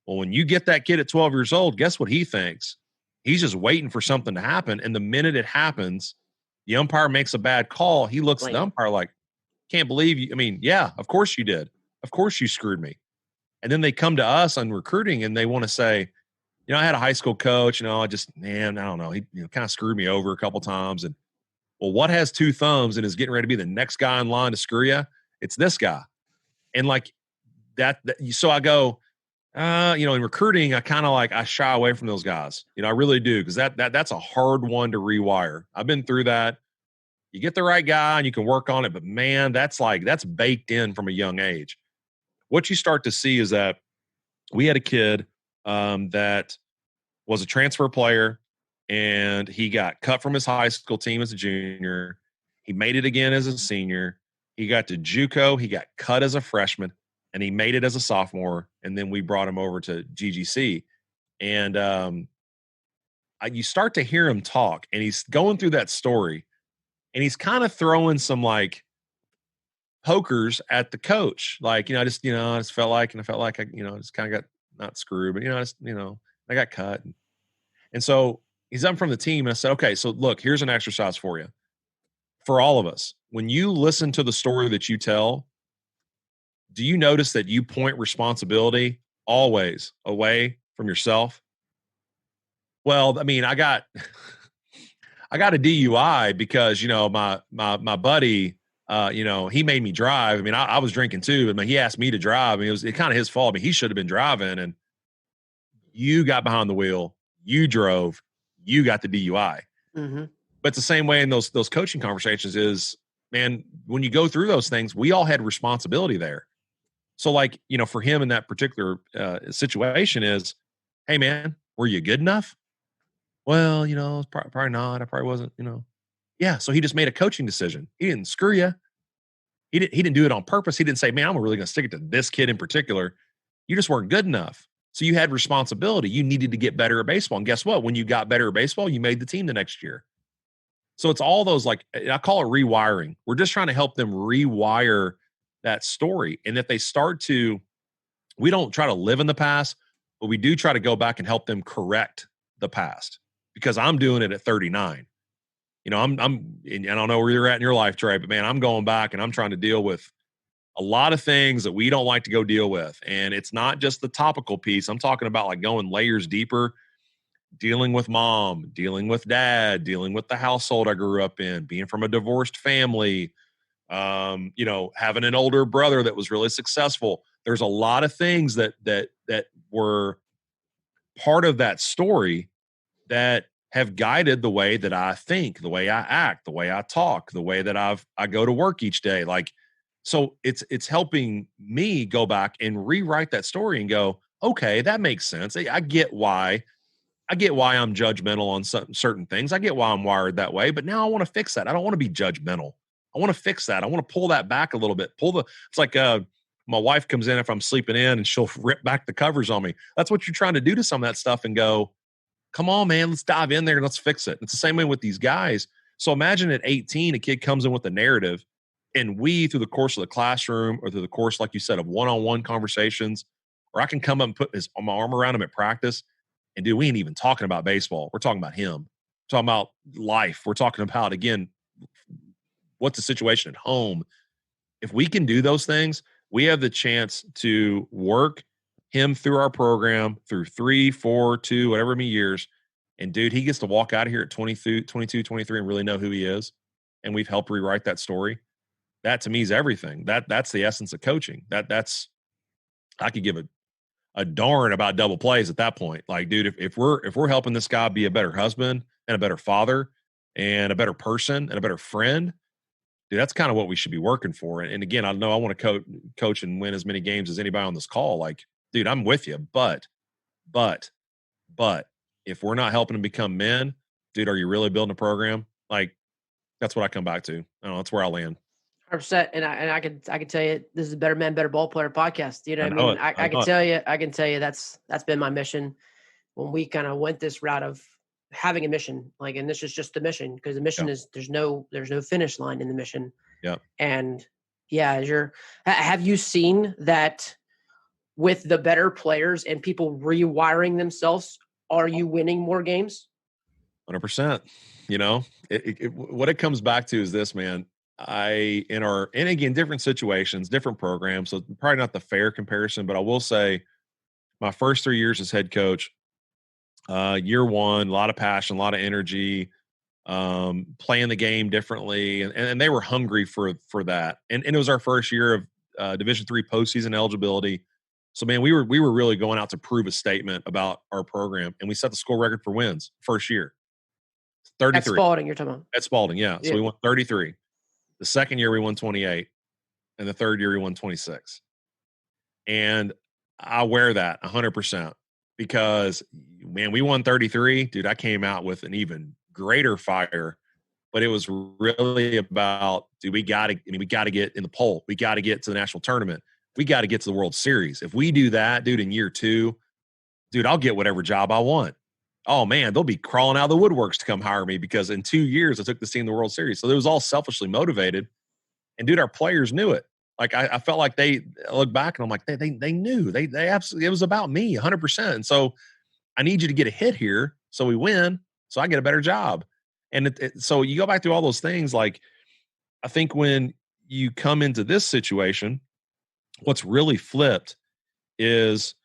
Well, when you get that kid at 12 years old, guess what he thinks? He's just waiting for something to happen. And the minute it happens, the umpire makes a bad call. He looks at the umpire like, can't believe you. I mean, yeah, of course you did. Of course you screwed me. And then they come to us on recruiting and they want to say, I had a high school coach, I don't know. He kind of screwed me over a couple times. And well, what has two thumbs and is getting ready to be the next guy in line to screw you? It's this guy. And like that so I go, in recruiting, I shy away from those guys. I really do, because that's a hard one to rewire. I've been through that. You get the right guy and you can work on it, but man, that's baked in from a young age. What you start to see is that we had a kid that was a transfer player, and he got cut from his high school team as a junior. He made it again as a senior. He got to JUCO. He got cut as a freshman, and he made it as a sophomore. And then we brought him over to GGC. And you start to hear him talk, and he's going through that story, and he's kind of throwing some like pokers at the coach. Like, I just felt like I, just kind of got not screwed, but, I got cut. And so he's up from the team. And I said, okay, so look, here's an exercise for you. For all of us, when you listen to the story that you tell, do you notice that you point responsibility always away from yourself? Well, I mean, I got a DUI because, my buddy, he made me drive. I mean, I was drinking too, but he asked me to drive. I mean, it was kind of his fault. I mean, he should have been driving, and you got behind the wheel, you drove, you got the DUI. Mm-hmm. But it's the same way in those coaching conversations is, man, when you go through those things, we all had responsibility there. So like, for him in that particular situation is, hey man, were you good enough? Well, probably not. I probably wasn't, Yeah. So he just made a coaching decision. He didn't screw you. He didn't do it on purpose. He didn't say, man, I'm really going to stick it to this kid in particular. You just weren't good enough. So you had responsibility. You needed to get better at baseball. And guess what? When you got better at baseball, you made the team the next year. So it's all those, like, I call it rewiring. We're just trying to help them rewire that story. And if they start to, we don't try to live in the past, but we do try to go back and help them correct the past, because I'm doing it at 39. And I don't know where you're at in your life, Trey, but man, I'm going back and I'm trying to deal with a lot of things that we don't like to go deal with. And it's not just the topical piece. I'm talking about like going layers deeper, dealing with mom, dealing with dad, dealing with the household I grew up in, being from a divorced family, having an older brother that was really successful. There's a lot of things that were part of that story that have guided the way that I think, the way I act, the way I talk, the way that I go to work each day. Like, so it's helping me go back and rewrite that story and go, okay, that makes sense. I get why I'm judgmental on certain things. I get why I'm wired that way, but now I want to fix that. I don't want to be judgmental. I want to fix that. I want to pull that back a little bit. It's like my wife comes in if I'm sleeping in and she'll rip back the covers on me. That's what you're trying to do to some of that stuff and go, come on, man, let's dive in there and let's fix it. It's the same way with these guys. So imagine at 18, a kid comes in with a narrative, and we, through the course of the classroom or through the course, like you said, of one-on-one conversations, or I can come up and put my arm around him at practice, and dude, we ain't even talking about baseball. We're talking about him. We're talking about life. We're talking about, again, what's the situation at home. If we can do those things, we have the chance to work him through our program through 3, 4, 2, whatever many years. And dude, he gets to walk out of here at 22, 23 and really know who he is. And we've helped rewrite that story. That to me is everything. That's the essence of coaching. That's I could give a darn about double plays at that point. Like, dude, if we're helping this guy be a better husband and a better father and a better person and a better friend, dude, that's kind of what we should be working for. And again, I know I want to coach and win as many games as anybody on this call. Like, dude, I'm with you, but if we're not helping them become men, dude, are you really building a program? Like, that's what I come back to. I don't know, that's where I land. 100%. And I can tell you, this is a Better Man, Better Ball Player podcast. You know what I mean? I can tell you that's been my mission when we kind of went this route of having a mission. Like, and this is just the mission, because the mission is there's no finish line in the mission. Yeah. And yeah, have you seen that with the better players and people rewiring themselves? Are you winning more games? 100%. You know, what it comes back to is this, man. And again, different situations, different programs. So probably not the fair comparison, but I will say my first 3 years as head coach, year one, a lot of passion, a lot of energy, playing the game differently. And they were hungry for that. And it was our first year of Division III postseason eligibility. So man, we were really going out to prove a statement about our program, and we set the school record for wins first year. 33. At Spalding, you're talking about. At Spalding, yeah. So we won 33. The second year we won 28, and the third year we won 26. And I wear that 100% because, man, we won 33. Dude, I came out with an even greater fire, but it was really about, dude, we got to get in the poll. We got to get to the national tournament. We got to get to the World Series. If we do that, dude, in year 2, dude, I'll get whatever job I want. Oh man, they'll be crawling out of the woodworks to come hire me because in 2 years I took this team to the World Series. So it was all selfishly motivated. And dude, our players knew it. Like I felt like they look back and I'm like, they knew. They absolutely, it was about me 100%. And so I need you to get a hit here so we win, so I get a better job. And so you go back through all those things. Like, I think when you come into this situation, what's really flipped is,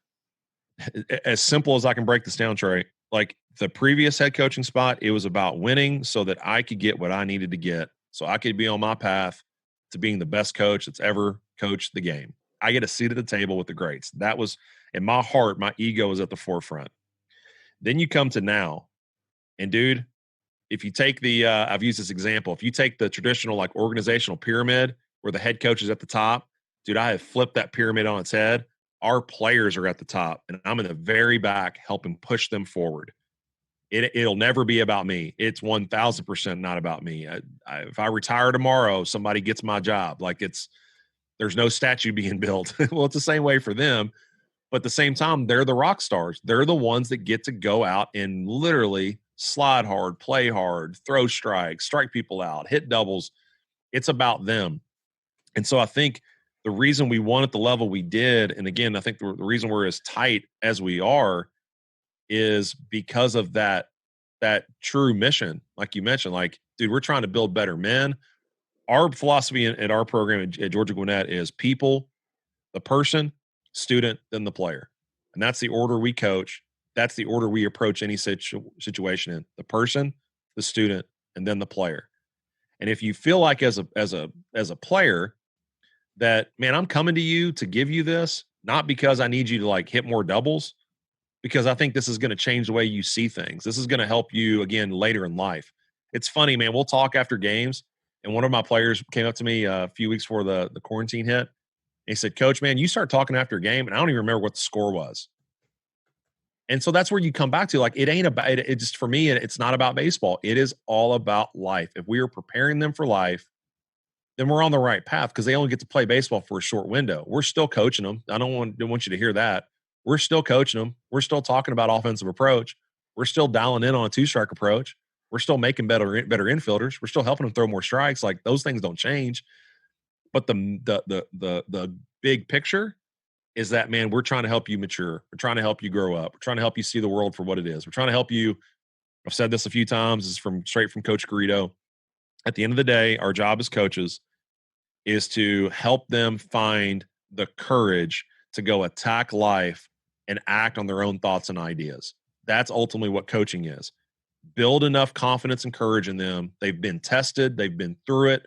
as simple as I can break this down, Trey, like the previous head coaching spot, it was about winning so that I could get what I needed to get, so I could be on my path to being the best coach that's ever coached the game. I get a seat at the table with the greats. That was, in my heart, my ego was at the forefront. Then you come to now, and dude, if you take the, I've used this example, if you take the traditional like organizational pyramid where the head coach is at the top, dude, I have flipped that pyramid on its head. Our players are at the top, and I'm in the very back helping push them forward. It'll never be about me. It's 1,000% not about me. If I retire tomorrow, somebody gets my job. Like, there's no statue being built. Well, it's the same way for them. But at the same time, they're the rock stars. They're the ones that get to go out and literally slide hard, play hard, throw strikes, strike people out, hit doubles. It's about them. And so I think the reason we won at the level we did, and again, I think the reason we're as tight as we are, is because of that true mission. Like you mentioned, like, dude, we're trying to build better men. Our philosophy at our program at Georgia Gwinnett is people, the person, student, then the player. And that's the order we coach. That's the order we approach any situation in: the person, the student, and then the player. And if you feel like as a player that, man, I'm coming to you to give you this, not because I need you to like hit more doubles, because I think this is going to change the way you see things. This is going to help you again later in life. It's funny, man. We'll talk after games, and one of my players came up to me a few weeks before the quarantine hit. He said, "Coach, man, you start talking after a game, and I don't even remember what the score was." And so that's where you come back to, like, it ain't about it. It just, for me, it's not about baseball. It is all about life. If we are preparing them for life, then we're on the right path, because they only get to play baseball for a short window. We're still coaching them. I don't want you to hear that. We're still coaching them. We're still talking about offensive approach. We're still dialing in on a 2-strike approach. We're still making better infielders. We're still helping them throw more strikes. Like, those things don't change. But the big picture is that, man, we're trying to help you mature. We're trying to help you grow up. We're trying to help you see the world for what it is. We're trying to help you. I've said this a few times. This is straight from Coach Garrido. At the end of the day, our job as coaches is to help them find the courage to go attack life and act on their own thoughts and ideas. That's ultimately what coaching is. Build enough confidence and courage in them. They've been tested. They've been through it.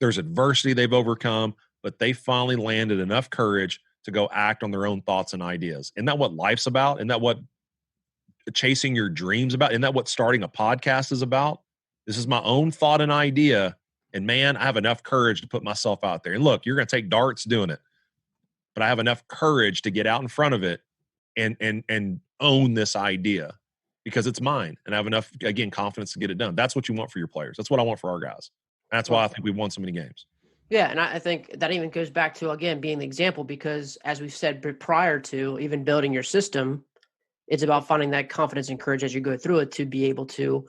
There's adversity they've overcome, but they finally landed enough courage to go act on their own thoughts and ideas. Isn't that what life's about? Isn't that what chasing your dreams about? Isn't that what starting a podcast is about? This is my own thought and idea. And man, I have enough courage to put myself out there. And look, you're going to take darts doing it, but I have enough courage to get out in front of it and own this idea because it's mine. And I have enough, again, confidence to get it done. That's what you want for your players. That's what I want for our guys. That's why I think we've won so many games. Yeah, and I think that even goes back to, again, being the example, because as we've said prior to even building your system, it's about finding that confidence and courage as you go through it to be able to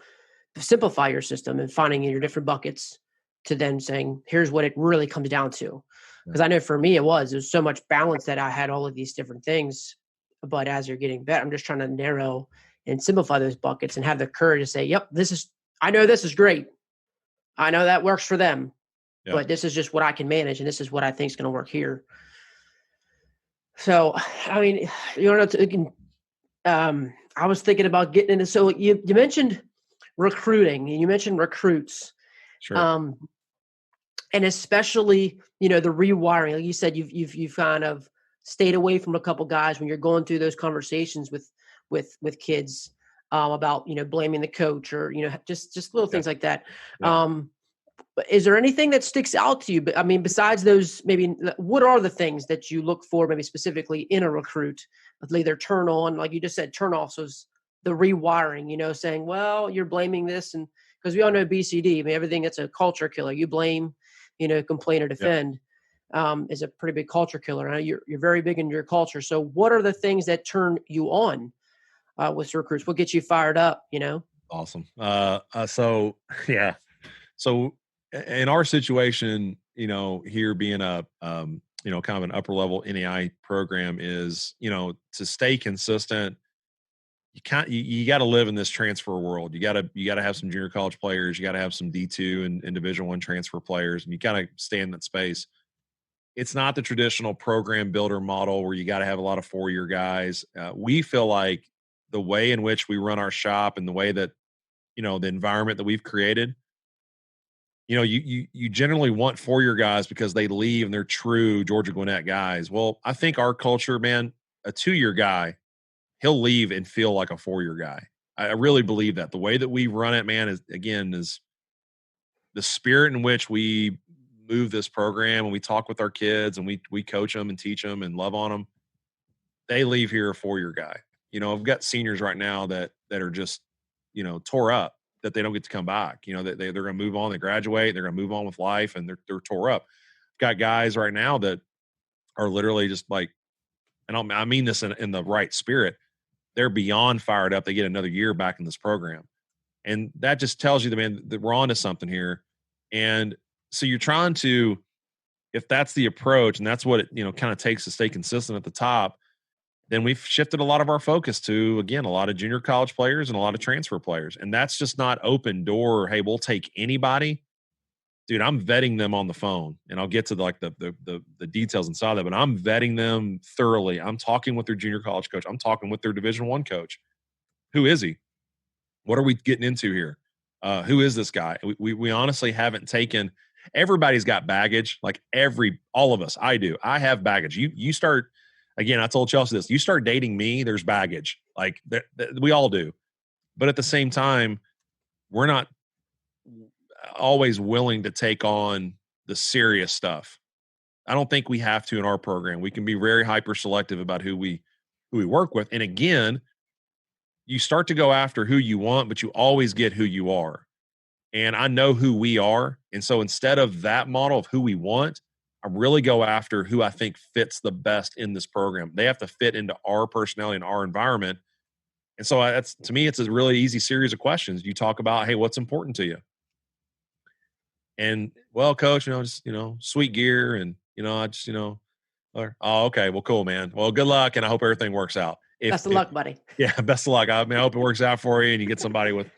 simplify your system and finding your different buckets to then saying, here's what it really comes down to. Because I know for me, there's so much balance that I had all of these different things. But as you're getting better, I'm just trying to narrow and simplify those buckets and have the courage to say, yep, I know this is great. I know that works for them, but this is just what I can manage. And this is what I think is going to work here. So, I mean, I was thinking about getting into, so you mentioned recruiting and you mentioned recruits. Sure. And especially, the rewiring, like you said, you've kind of stayed away from a couple guys when you're going through those conversations with kids about, blaming the coach or, just little things like that. But is there anything that sticks out to you? But I mean, besides those, maybe what are the things that you look for, maybe specifically in a recruit, either turn on, like you just said, turn offs was the rewiring, saying, well, you're blaming this. And because we all know BCD, I mean, everything that's a culture killer, you blame, complain or defend is a pretty big culture killer. And you're very big in your culture. So what are the things that turn you on with recruits? What gets you fired up, Awesome. So in our situation, here being a, kind of an upper level NAI program is, to stay consistent, you got to live in this transfer world. You got to have some junior college players. You got to have some D2 and Division I transfer players, and you got to stay in that space. It's not the traditional program builder model where you got to have a lot of 4-year guys. We feel like the way in which we run our shop and the way that, the environment that we've created, you generally want 4-year guys because they leave and they're true Georgia Gwinnett guys. Well, I think our culture, man, a 2-year guy, he'll leave and feel like a 4-year guy. I really believe that. The way that we run it, man, is the spirit in which we move this program and we talk with our kids and we coach them and teach them and love on them. They leave here a 4-year guy. I've got seniors right now that are just, tore up that they don't get to come back. That they're going to move on. They graduate. They're going to move on with life, and they're tore up. I've got guys right now that are literally just like, and I mean this in the right spirit. They're beyond fired up. They get another year back in this program, and that just tells you that we're on to something here. And so you're trying to, if that's the approach, and that's what it kind of takes to stay consistent at the top, then we've shifted a lot of our focus to, again, a lot of junior college players and a lot of transfer players. And that's just not open door. Hey, we'll take anybody. Dude, I'm vetting them on the phone, and I'll get to the details inside that, but I'm vetting them thoroughly. I'm talking with their junior college coach. I'm talking with their Division I coach. Who is he? What are we getting into here? Who is this guy? We honestly haven't taken. Everybody's got baggage. Like all of us. I do. I have baggage. You start. Again, I told Chelsea this. You start dating me, there's baggage. Like we all do. But at the same time, we're not always willing to take on the serious stuff. I don't think we have to in our program. We can be very hyper selective about who we work with. And again, you start to go after who you want, but you always get who you are. And I know who we are. And so instead of that model of who we want, I really go after who I think fits the best in this program. They have to fit into our personality and our environment. And so that's, to me, it's a really easy series of questions. You talk about, hey, what's important to you? And well, coach, just, sweet gear. And, I just, or, oh, okay. Well, cool, man. Well, good luck. And I hope everything works out. Best of luck, buddy. Yeah, best of luck. I mean, I hope it works out for you and you get somebody with,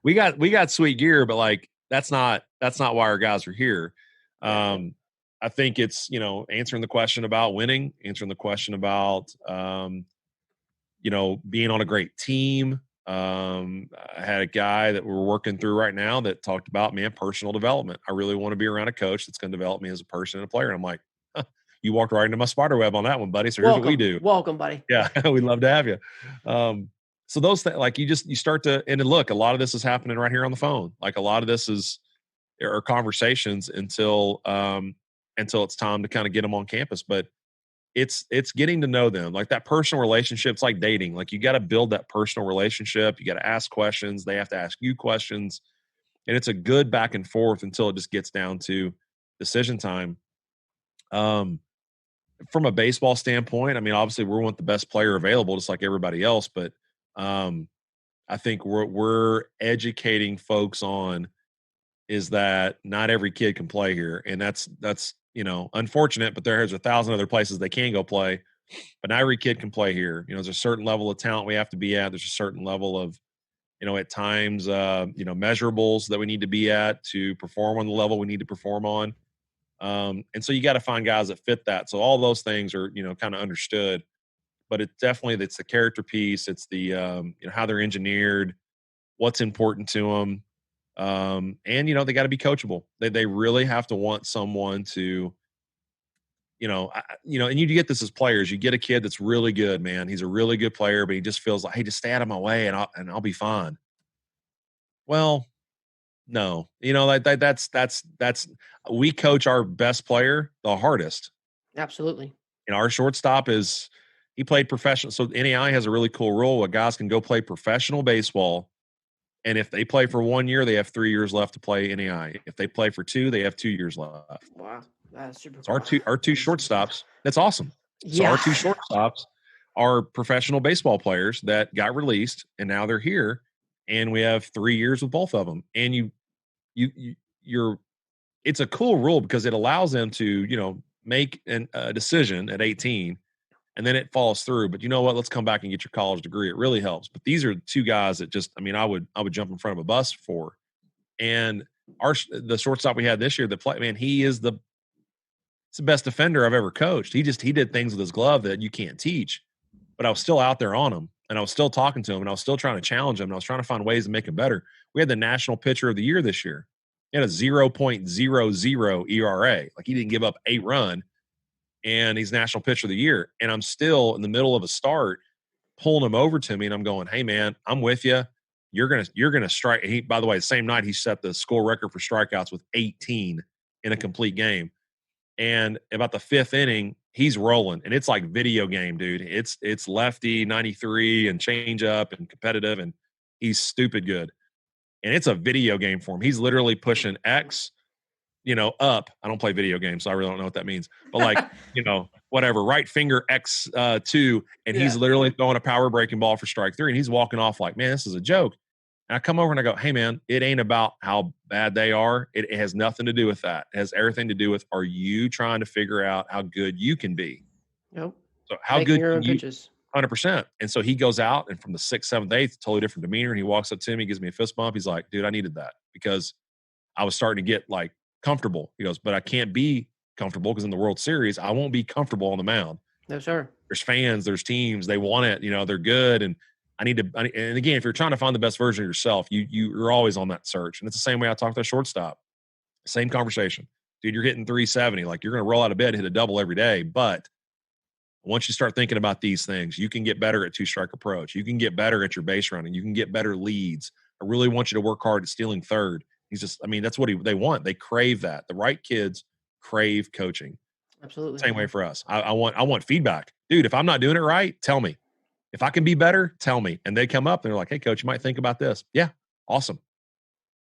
we got sweet gear, but like, that's not why our guys are here. I think it's, answering the question about winning, answering the question about, being on a great team. I had a guy that we're working through right now that talked about, man, personal development. I really want to be around a coach that's going to develop me as a person and a player. And I'm like, huh, you walked right into my spider web on that one, buddy. So here's what we do. Welcome, buddy. Yeah, we'd love to have you. So those things, like you start to, and then look, a lot of this is happening right here on the phone. Like a lot of this are conversations until it's time to kind of get them on campus. But it's getting to know them, like that personal relationship. It's like dating. Like you got to build that personal relationship. You got to ask questions. They have to ask you questions, and it's a good back and forth until it just gets down to decision time. From a baseball standpoint, I mean, obviously we want the best player available, just like everybody else. But I think we're educating folks on is that not every kid can play here, and that's unfortunate. But there's 1,000 other places they can go play, but not every kid can play here. There's a certain level of talent we have to be at. There's a certain level of at times measurables that we need to be at to perform on the level we need to perform on. And so you got to find guys that fit that. So all those things are, kind of understood, but it's the character piece. It's the, how they're engineered, what's important to them. And, they got to be coachable. They really have to want someone to, and you get this as players, you get a kid that's really good, man. He's a really good player, but he just feels like, hey, just stay out of my way and I'll be fine. Well, no, that's we coach our best player the hardest. Absolutely. Our shortstop he played professional. So NAI has a really cool rule where guys can go play professional baseball. And if they play for 1 year, they have 3 years left to play NAI. If they play for 2, they have 2 years left. Wow. That's super So cool. our two shortstops, that's awesome. So Yeah. our two shortstops are professional baseball players that got released and now they're here. And we have 3 years with both of them. And you're it's a cool rule because it allows them to make a decision at 18 and then it falls through. But you know what, let's come back and get your college degree. It really helps. But these are two guys that just, I mean, I would jump in front of a bus for. And the shortstop we had this year, man, he's the best defender I've ever coached. He did things with his glove that you can't teach. But I was still out there on him and I was still talking to him and I was still trying to challenge him and I was trying to find ways to make him better. We had the National Pitcher of the Year this year. He had a 0.00 ERA. Like he didn't give up a run, and he's National Pitcher of the Year. And I'm still in the middle of a start pulling him over to me, and I'm going, "Hey man, I'm with you. You're gonna strike." He, by the way, the same night he set the score record for strikeouts with 18 in a complete game. And about the 5th inning, he's rolling, and it's like video game, dude. It's lefty 93 and change up and competitive, and he's stupid good. And it's a video game for him. He's literally pushing X, up. I don't play video games, so I really don't know what that means. But like, whatever, right finger X 2, and he's literally throwing a power breaking ball for strike 3, and he's walking off like, man, this is a joke. And I come over and I go, hey man, it ain't about how bad they are. It has nothing to do with that. It has everything to do with, are you trying to figure out how good you can be? Yep. So how Making good your own can you? pitches. 100%. And so he goes out, and from the 6th, 7th, 8th, totally different demeanor. And he walks up to me, gives me a fist bump. He's like, dude, I needed that because I was starting to get like comfortable. He goes, but I can't be comfortable because in the World Series, I won't be comfortable on the mound. No, sir. There's fans, there's teams, they want it, they're good. And and again, if you're trying to find the best version of yourself, you're always on that search. And it's the same way I talk to a shortstop. Same conversation. Dude, you're hitting 370. Like you're going to roll out of bed and hit a double every day. But once you start thinking about these things, you can get better at 2-strike approach. You can get better at your base running. You can get better leads. I really want you to work hard at stealing third. He's just, I mean, that's what they want. They crave that. The right kids crave coaching. Absolutely. Same way for us. I want feedback. Dude, if I'm not doing it right, tell me. If I can be better, tell me. And they come up and they're like, hey, coach, you might think about this. Yeah, awesome.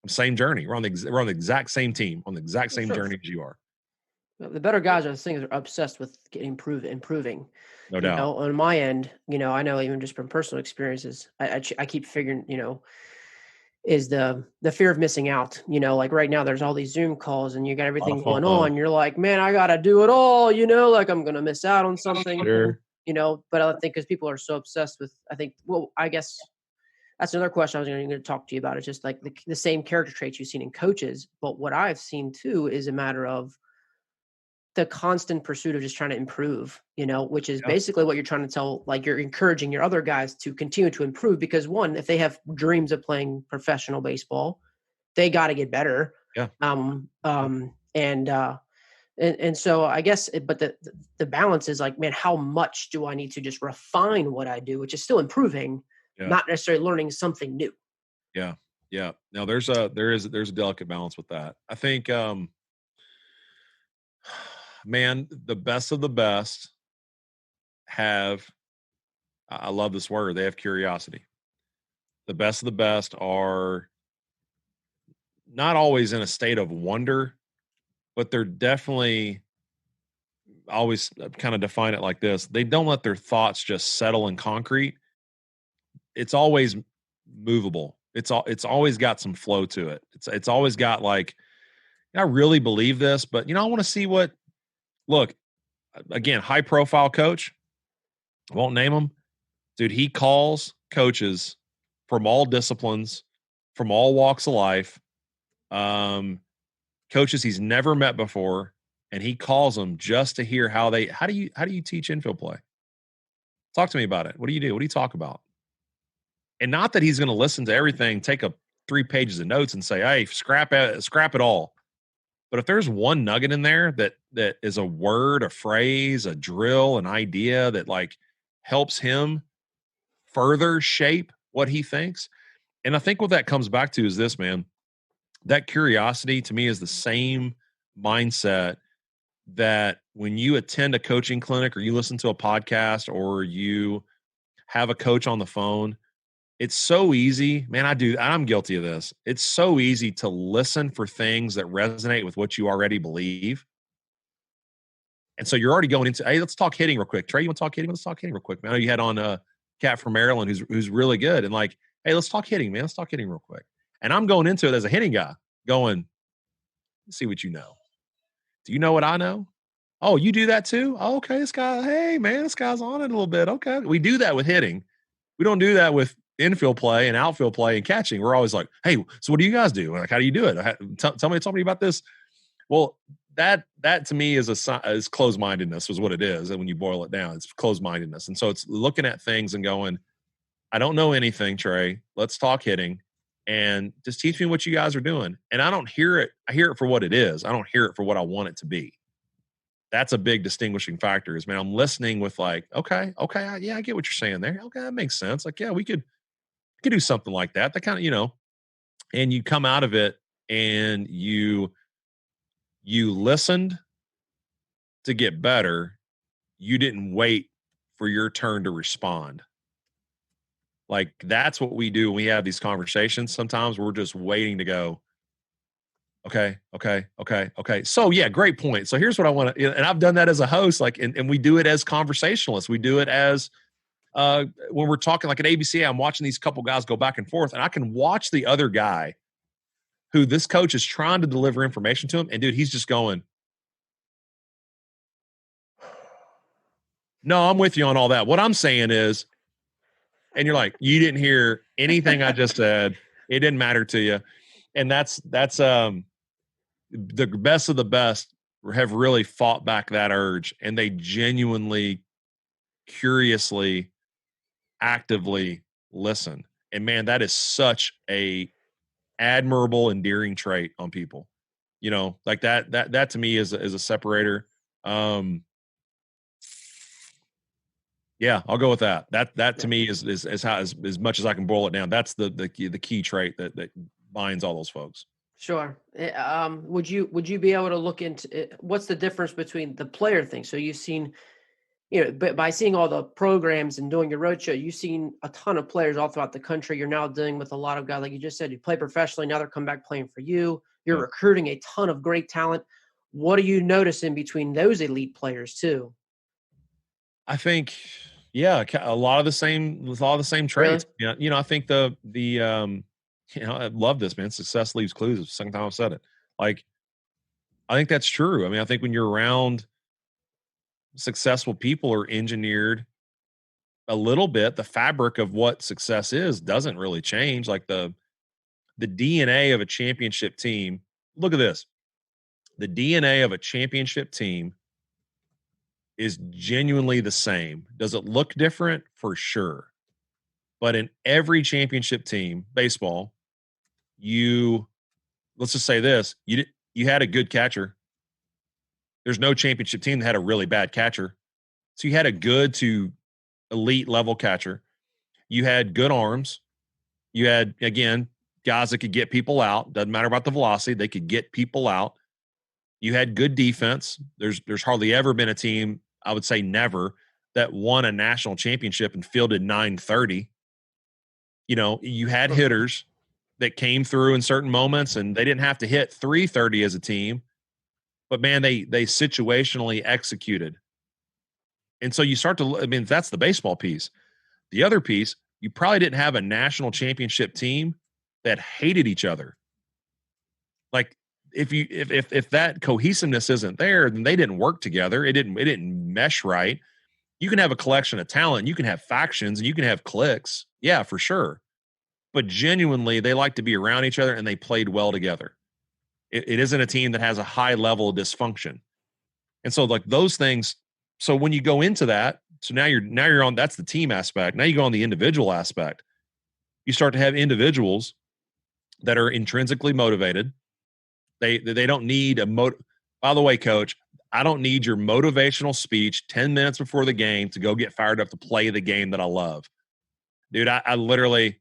Same journey. We're on the exact same team, on the exact same journey as you are. The better guys are the things that are obsessed with getting improving. No doubt. On my end, I know even just from personal experiences, I keep figuring, is the fear of missing out. Like right now, there's all these Zoom calls, and you got A lot of everything going FOMO. on. You're like, man, I gotta do it all. Like I'm gonna miss out on something. Sure. But I think because people are so obsessed with, I think, well, I guess that's another question I was going to talk to you about. It's just like the same character traits you've seen in coaches, but what I've seen too is a matter of the constant pursuit of just trying to improve, which is Yeah. basically what you're trying to tell, like you're encouraging your other guys to continue to improve because one, if they have dreams of playing professional baseball, they got to get better. Yeah. And so I guess, but the balance is like, man, how much do I need to just refine what I do, which is still improving, Yeah. not necessarily learning something new. Yeah. Yeah. Now there's a delicate balance with that. I think, man, the best of the best have, I love this word, they have curiosity. The best of the best are not always in a state of wonder, but they're definitely always kind of define it like this. They don't let their thoughts just settle in concrete. It's always movable. It's always got some flow to it. It's always got like, I really believe this, but I want to see what, look, again, high profile coach, I won't name him. Dude, he calls coaches from all disciplines, from all walks of life, coaches he's never met before, and he calls them just to hear how do you teach infield play? Talk to me about it. What do you do? What do you talk about? And not that he's going to listen to everything, take up 3 pages of notes and say, "Hey, scrap it all." But if there's one nugget in there that is a word, a phrase, a drill, an idea that like helps him further shape what he thinks. And I think what that comes back to is this, man. That curiosity to me is the same mindset that when you attend a coaching clinic or you listen to a podcast or you have a coach on the phone, it's so easy, man. I'm guilty of this. It's so easy to listen for things that resonate with what you already believe. And so you're already going into, hey, let's talk hitting real quick. Trey, you want to talk hitting? Let's talk hitting real quick, man. I know you had on a cat from Maryland who's really good. And like, hey, let's talk hitting, man. Let's talk hitting real quick. And I'm going into it as a hitting guy, going, let's see what you know. Do you know what I know? Oh, you do that too? Oh, okay, hey man, this guy's on it a little bit. Okay. We do that with hitting. We don't do that with infield play and outfield play and catching. We're always like, hey, so what do you guys do? Like, how do you do it? Tell me about this. Well, that to me is closed-mindedness is what it is. And when you boil it down, it's closed-mindedness. And so it's looking at things and going, I don't know anything, Trey. Let's talk hitting and just teach me what you guys are doing. And I don't hear it. I hear it for what it is. I don't hear it for what I want it to be. That's a big distinguishing factor is, man, I'm listening with like, okay. Yeah, I get what you're saying there. Okay. That makes sense. Like, yeah, we could do something like that. That kind of, and you come out of it and you listened to get better. You didn't wait for your turn to respond. Like that's what we do when we have these conversations. Sometimes we're just waiting to go, okay. So yeah, great point. So here's what I want to, and I've done that as a host, like, and we do it as conversationalists. We do it as when we're talking like at ABC, I'm watching these couple guys go back and forth, and I can watch the other guy who this coach is trying to deliver information to him. And dude, he's just going, no, I'm with you on all that. What I'm saying is, and you're like, you didn't hear anything I just said. It didn't matter to you. And that's the best of the best have really fought back that urge, and they genuinely, curiously, actively listen. And man, that is such a admirable, endearing trait on people. Like that to me is a separator. Yeah, I'll go with that. That to me is how as much as I can boil it down. That's the key trait that binds all those folks. Sure. Would you be able to look into what's the difference between the player thing? So you've seen, but by seeing all the programs and doing your roadshow, you've seen a ton of players all throughout the country. You're now dealing with a lot of guys, like you just said, you play professionally. Now they're coming back playing for you. You're recruiting a ton of great talent. What are you noticing between those elite players too? I think, yeah, a lot of the same, with all the same Really? traits. Yeah, I think I love this, man. Success leaves clues. It's the second time I've said it. Like, I think that's true. I mean, I think when you're around successful people are engineered a little bit. The fabric of what success is doesn't really change. Like the DNA of a championship team. Look at this. The DNA of a championship team is genuinely the same. Does it look different? For sure. But in every championship team, baseball, you let's just say this, you had a good catcher. There's no championship team that had a really bad catcher. So you had a good to elite level catcher. You had good arms. You had, again, guys that could get people out. Doesn't matter about the velocity, they could get people out. You had good defense. There's hardly ever been a team, I would say never, that won a national championship and fielded 930. You had hitters that came through in certain moments and they didn't have to hit 330 as a team, but man, they situationally executed. And so you start to, I mean, that's the baseball piece. The other piece, you probably didn't have a national championship team that hated each other. Like if that cohesiveness isn't there, then they didn't work together. It didn't mesh right. You can have a collection of talent, you can have factions, and you can have cliques. Yeah, for sure. But genuinely, they like to be around each other and they played well together. It isn't a team that has a high level of dysfunction. And so like those things, so when you go into that, so now you're on, that's the team aspect. Now you go on the individual aspect. You start to have individuals that are intrinsically motivated. They don't need by the way, coach, I don't need your motivational speech 10 minutes before the game to go get fired up to play the game that I love. Dude, I literally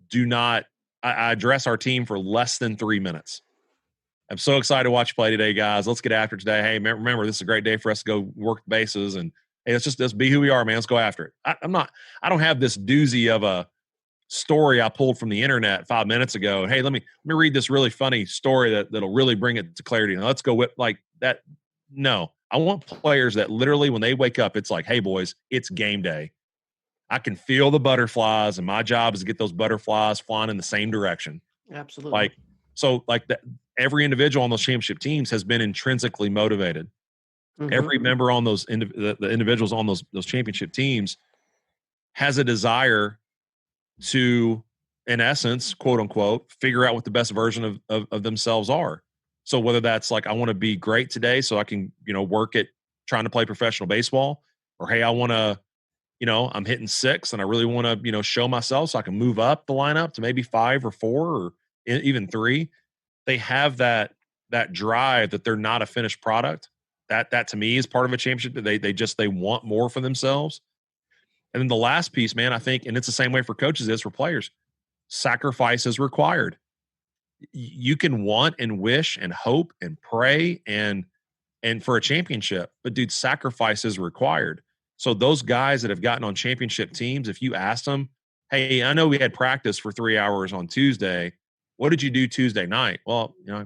do not I address our team for less than 3 minutes. I'm so excited to watch you play today, guys. Let's get after it today. Hey, remember, this is a great day for us to go work the bases, and hey, let's be who we are, man. Let's go after it. I don't have this doozy of a story I pulled from the internet 5 minutes ago. Hey, let me read this really funny story that'll really bring it to clarity. Now let's go with like that. No, I want players that literally when they wake up, it's like, hey boys, it's game day. I can feel the butterflies, and my job is to get those butterflies flying in the same direction. Absolutely. Like, so like that, every individual on those championship teams has been intrinsically motivated. Every member on those the individuals on those championship teams has a desire to, in essence, quote unquote, figure out what the best version of themselves are. So whether that's like, I want to be great today so I can, work at trying to play professional baseball, or hey, I want to, I'm hitting 6 and I really want to, show myself so I can move up the lineup to maybe 5 or 4 or even 3. They have that drive that they're not a finished product. That to me is part of a championship. They want more for themselves. And then the last piece, man, I think, and it's the same way for coaches as for players, sacrifice is required. You can want and wish and hope and pray and for a championship, but dude, sacrifice is required. So those guys that have gotten on championship teams, if you asked them, hey, I know we had practice for 3 hours on Tuesday. What did you do Tuesday night? Well, I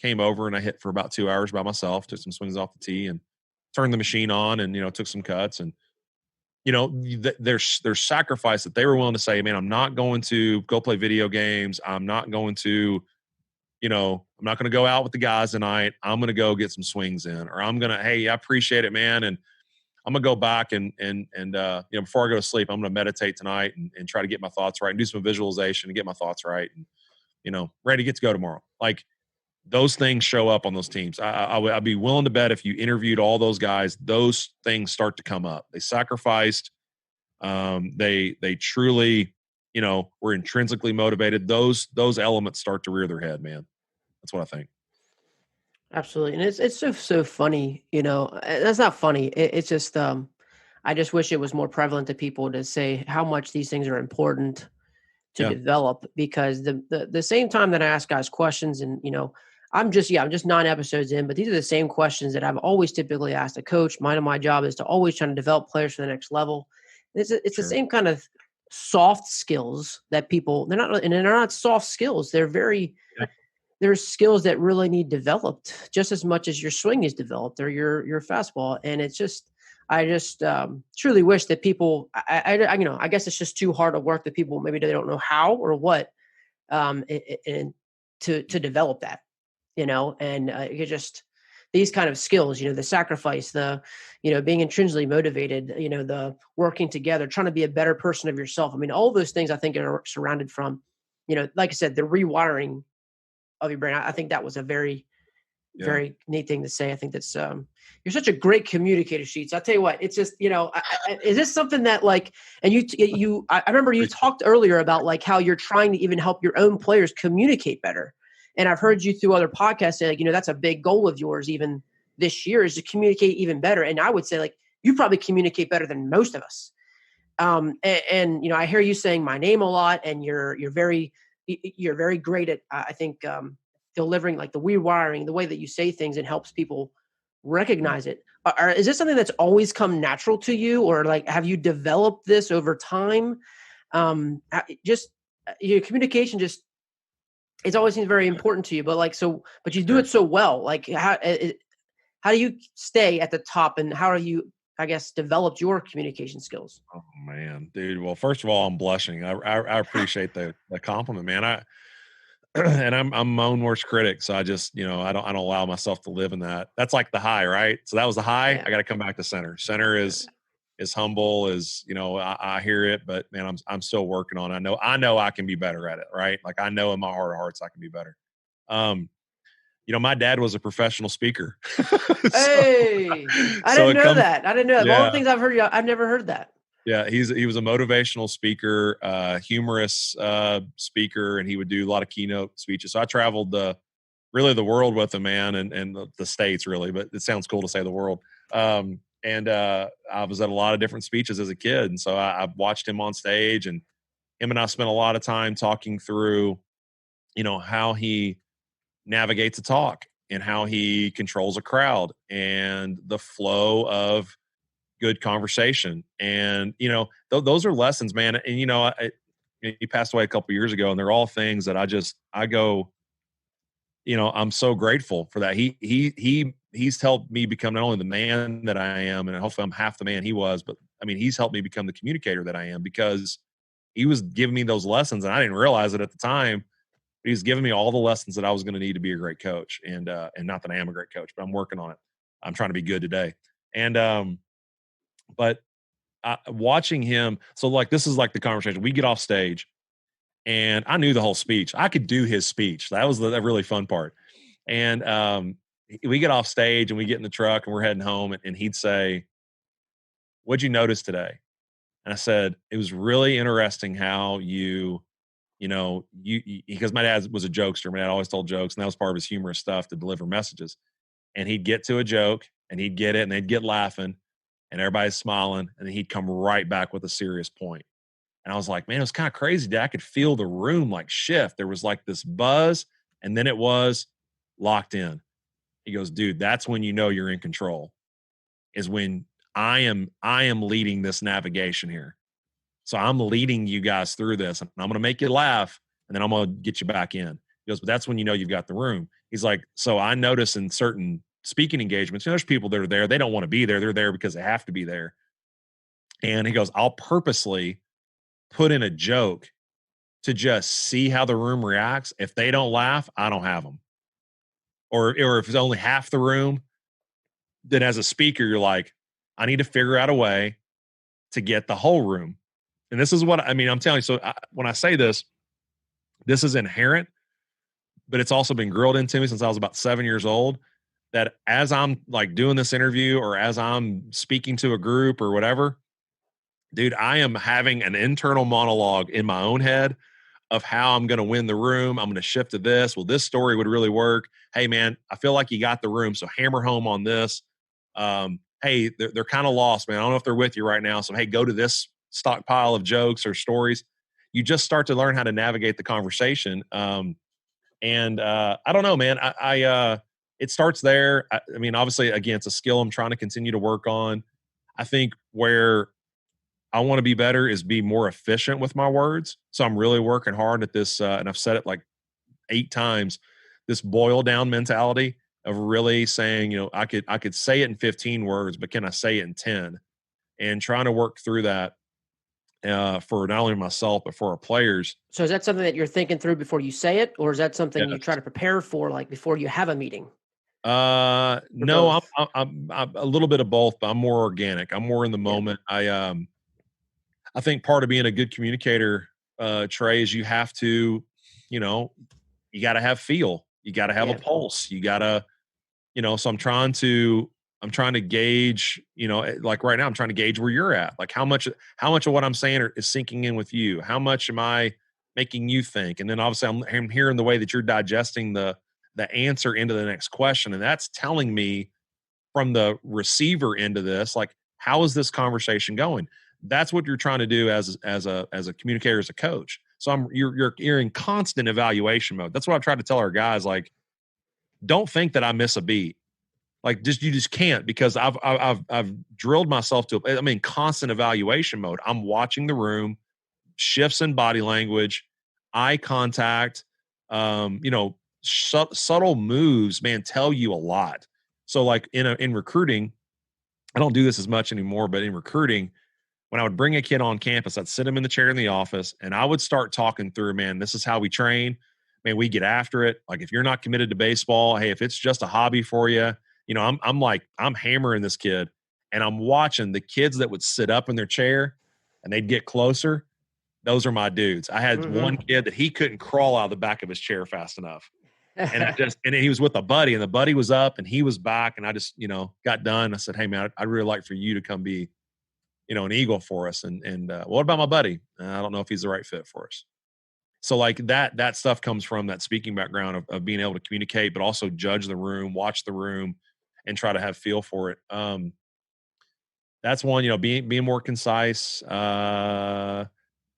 came over and I hit for about 2 hours by myself, took some swings off the tee and turned the machine on and, took some cuts. And, there's sacrifice that they were willing to say, man, I'm not going to go play video games. I'm not going to, I'm not going to go out with the guys tonight. I'm going to go get some swings in, or I'm going to, hey, I appreciate it, man. And I'm going to go back and before I go to sleep, I'm going to meditate tonight and try to get my thoughts right and do some visualization and get my thoughts right. And, ready to get to go tomorrow. Like those things show up on those teams. I'd be willing to bet if you interviewed all those guys, those things start to come up. They sacrificed. They truly, were intrinsically motivated. Those elements start to rear their head, man. That's what I think. Absolutely. And it's so funny, that's not funny. It's just I just wish it was more prevalent to people to say how much these things are important to develop, because the same time that I ask guys questions and, I'm just 9 episodes in, but these are the same questions that I've always typically asked a coach. Mine and my job is to always try to develop players for the next level. It's the same kind of soft skills that people, they're not soft skills. They're very, there's skills that really need developed just as much as your swing is developed or your fastball. And it's just, I just truly wish that people, I guess it's just too hard to work that people maybe they don't know how or what, and to develop that, and you just these kind of skills, the sacrifice, the, being intrinsically motivated, the working together, trying to be a better person of yourself. I mean, all those things I think are surrounded from, like I said, the rewiring of your brain. I think that was a very, Yeah. very neat thing to say. I think that's you're such a great communicator, Sheets. I'll tell you what, it's just, is this something that like, and I remember you talked earlier about like how you're trying to even help your own players communicate better. And I've heard you through other podcasts say, like, that's a big goal of yours even this year is to communicate even better. And I would say like, you probably communicate better than most of us. And I hear you saying my name a lot, and you're very great at, I think, delivering like the rewiring, the way that you say things, and helps people recognize it. Is this something that's always come natural to you, or like have you developed this over time? Just your communication, just it always seems very important to you, but like but you do Sure. it so well. Like how do you stay at the top, and how are you, I guess, developed your communication skills? Oh man, dude. Well, first of all, I'm blushing. I appreciate the compliment, man. And I'm my own worst critic, so I just I don't allow myself to live in that. That's like the high, right? So that was the high. Yeah. I got to come back to center. Center is humble, is I hear it, but man, I'm still working on it. I know I can be better at it, right? Like I know in my heart of hearts I can be better. Um, my dad was a professional speaker, so Hey, I so didn't it know comes, that. I didn't know that. All the yeah. things I've heard, I've never heard that. Yeah, he was a motivational speaker, humorous speaker, and he would do a lot of keynote speeches. So I traveled really the world with him, man, and the states really, but it sounds cool to say the world. And I was at a lot of different speeches as a kid, and so I watched him on stage, and him and I spent a lot of time talking through, how he navigates a talk and how he controls a crowd and the flow of good conversation. And those are lessons, man. And he passed away a couple years ago, and they're all things that I go, I'm so grateful for that. He's helped me become not only the man that I am, and hopefully I'm half the man he was, but I mean he's helped me become the communicator that I am, because he was giving me those lessons, and I didn't realize it at the time. But he's giving me all the lessons that I was going to need to be a great coach, and not that I am a great coach, but I'm working on it. I'm trying to be good today. And but watching him, so like this is like the conversation. We get off stage, and I knew the whole speech. I could do his speech. That was the really fun part. And we get off stage and we get in the truck and we're heading home, and he'd say, "What'd you notice today?" And I said, "It was really interesting how because my dad was a jokester. My dad always told jokes, and that was part of his humorous stuff to deliver messages. And he'd get to a joke and he'd get it and they'd get laughing and everybody's smiling, and then he'd come right back with a serious point." And I was like, man, it was kind of crazy, Dad. I could feel the room like shift. There was like this buzz, and then it was locked in. He goes, dude, that's when you know you're in control, is when I am leading this navigation here. So I'm leading you guys through this, and I'm going to make you laugh, and then I'm going to get you back in. He goes, but that's when you know you've got the room. He's like, so I notice in certain speaking engagements, there's people that are there. They don't want to be there. They're there because they have to be there. And he goes, I'll purposely put in a joke to just see how the room reacts. If they don't laugh, I don't have them. Or if it's only half the room, then as a speaker, you're like, I need to figure out a way to get the whole room. And this is what I mean. I'm telling you. So when I say this is inherent, but it's also been grilled into me since I was about 7 years old. That as I'm like doing this interview or as I'm speaking to a group or whatever, dude, I am having an internal monologue in my own head of how I'm going to win the room. I'm going to shift to this. Well, this story would really work. Hey, man, I feel like you got the room, so hammer home on this. Hey, they're kind of lost, man. I don't know if they're with you right now. So, hey, go to this stockpile of jokes or stories. You just start to learn how to navigate the conversation. And I don't know, man. It starts there. I mean, obviously, again, it's a skill I'm trying to continue to work on. I think where I want to be better is be more efficient with my words. So I'm really working hard at this, and I've said it like 8 times, this boil down mentality of really saying, I could say it in 15 words, but can I say it in 10? And trying to work through that for not only myself but for our players. So is that something that you're thinking through before you say it, or is that something you try Yes. to prepare for, like before you have a meeting? Or No, both? I'm a little bit of both, but I'm more organic. I'm more in the Yeah. moment. I think part of being a good communicator, Trey, is you have to, you know, you got to have feel. You got to have a Yeah. pulse. You got to, so I'm trying to gauge, like right now, I'm trying to gauge where you're at. Like how much of what I'm saying is sinking in with you? How much am I making you think? And then obviously I'm hearing the way that you're digesting the answer into the next question. And that's telling me from the receiver end of this, like, how is this conversation going? That's what you're trying to do as a communicator, as a coach. So you're in constant evaluation mode. That's what I've tried to tell our guys. Like, don't think that I miss a beat. Like, you just can't, because I've drilled myself to. I'm in constant evaluation mode. I'm watching the room, shifts in body language, eye contact, subtle moves, man, tell you a lot. So like in recruiting, I don't do this as much anymore, but in recruiting, when I would bring a kid on campus, I'd sit him in the chair in the office and I would start talking through, man, this is how we train. Man, we get after it. Like, if you're not committed to baseball, hey, if it's just a hobby for you, I'm hammering this kid, and I'm watching the kids that would sit up in their chair and they'd get closer. Those are my dudes. I had one Mm-hmm. kid that he couldn't crawl out of the back of his chair fast enough. And he was with a buddy, and the buddy was up and he was back. And I just, got done. I said, hey man, I'd really like for you to come be, an Eagle for us. And what about my buddy? I don't know if he's the right fit for us. So like that stuff comes from that speaking background of being able to communicate, but also judge the room, watch the room, and try to have feel for it. That's one, being more concise,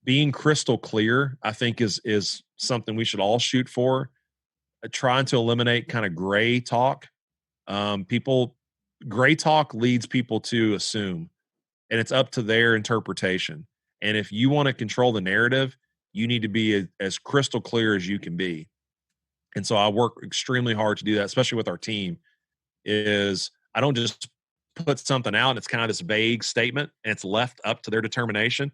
being crystal clear, I think is something we should all shoot for. Trying to eliminate kind of gray talk. Gray talk leads people to assume, and it's up to their interpretation. And if you want to control the narrative, you need to be as crystal clear as you can be. And so I work extremely hard to do that, especially with our team. Is I don't just put something out and it's kind of this vague statement and it's left up to their determination.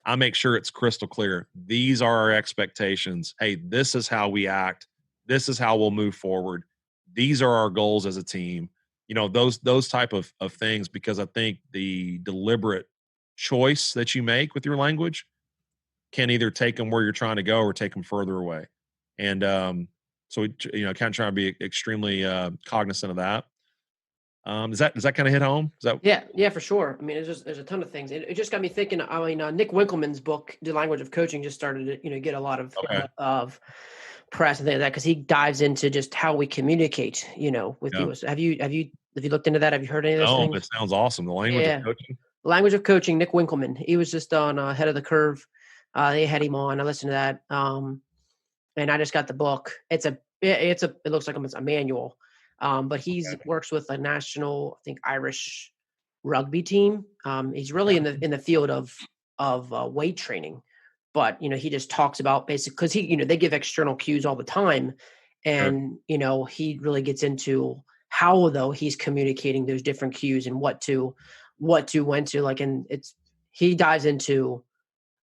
I make sure it's crystal clear. These are our expectations. Hey, this is how we act. This is how we'll move forward. These are our goals as a team. Those type of things, because I think the deliberate choice that you make with your language can either take them where you're trying to go or take them further away. And so kind of try to be extremely cognizant of that. Does that kind of hit home? Is that Yeah, for sure. I mean, there's a ton of things. It just got me thinking. I mean, Nick Winkelman's book, The Language of Coaching, just started to get a lot okay? of press and things like that, because he dives into just how we communicate. With Yeah. you. So have you looked into that? Have you heard any of those No, things? it sounds awesome. The language of Yeah, coaching. Language of Coaching. Nick Winkelman. He was just on Head of the Curve. They had him on. I listened to that. And I just got the book. It looks like it's a manual. But he's Okay. works with a national, I think, Irish rugby team. He's really Okay. in the field of weight training, but he just talks about basic, because they give external cues all the time, Sure. and he really gets into how, though, he's communicating those different cues and what to when to, like, and he dives into.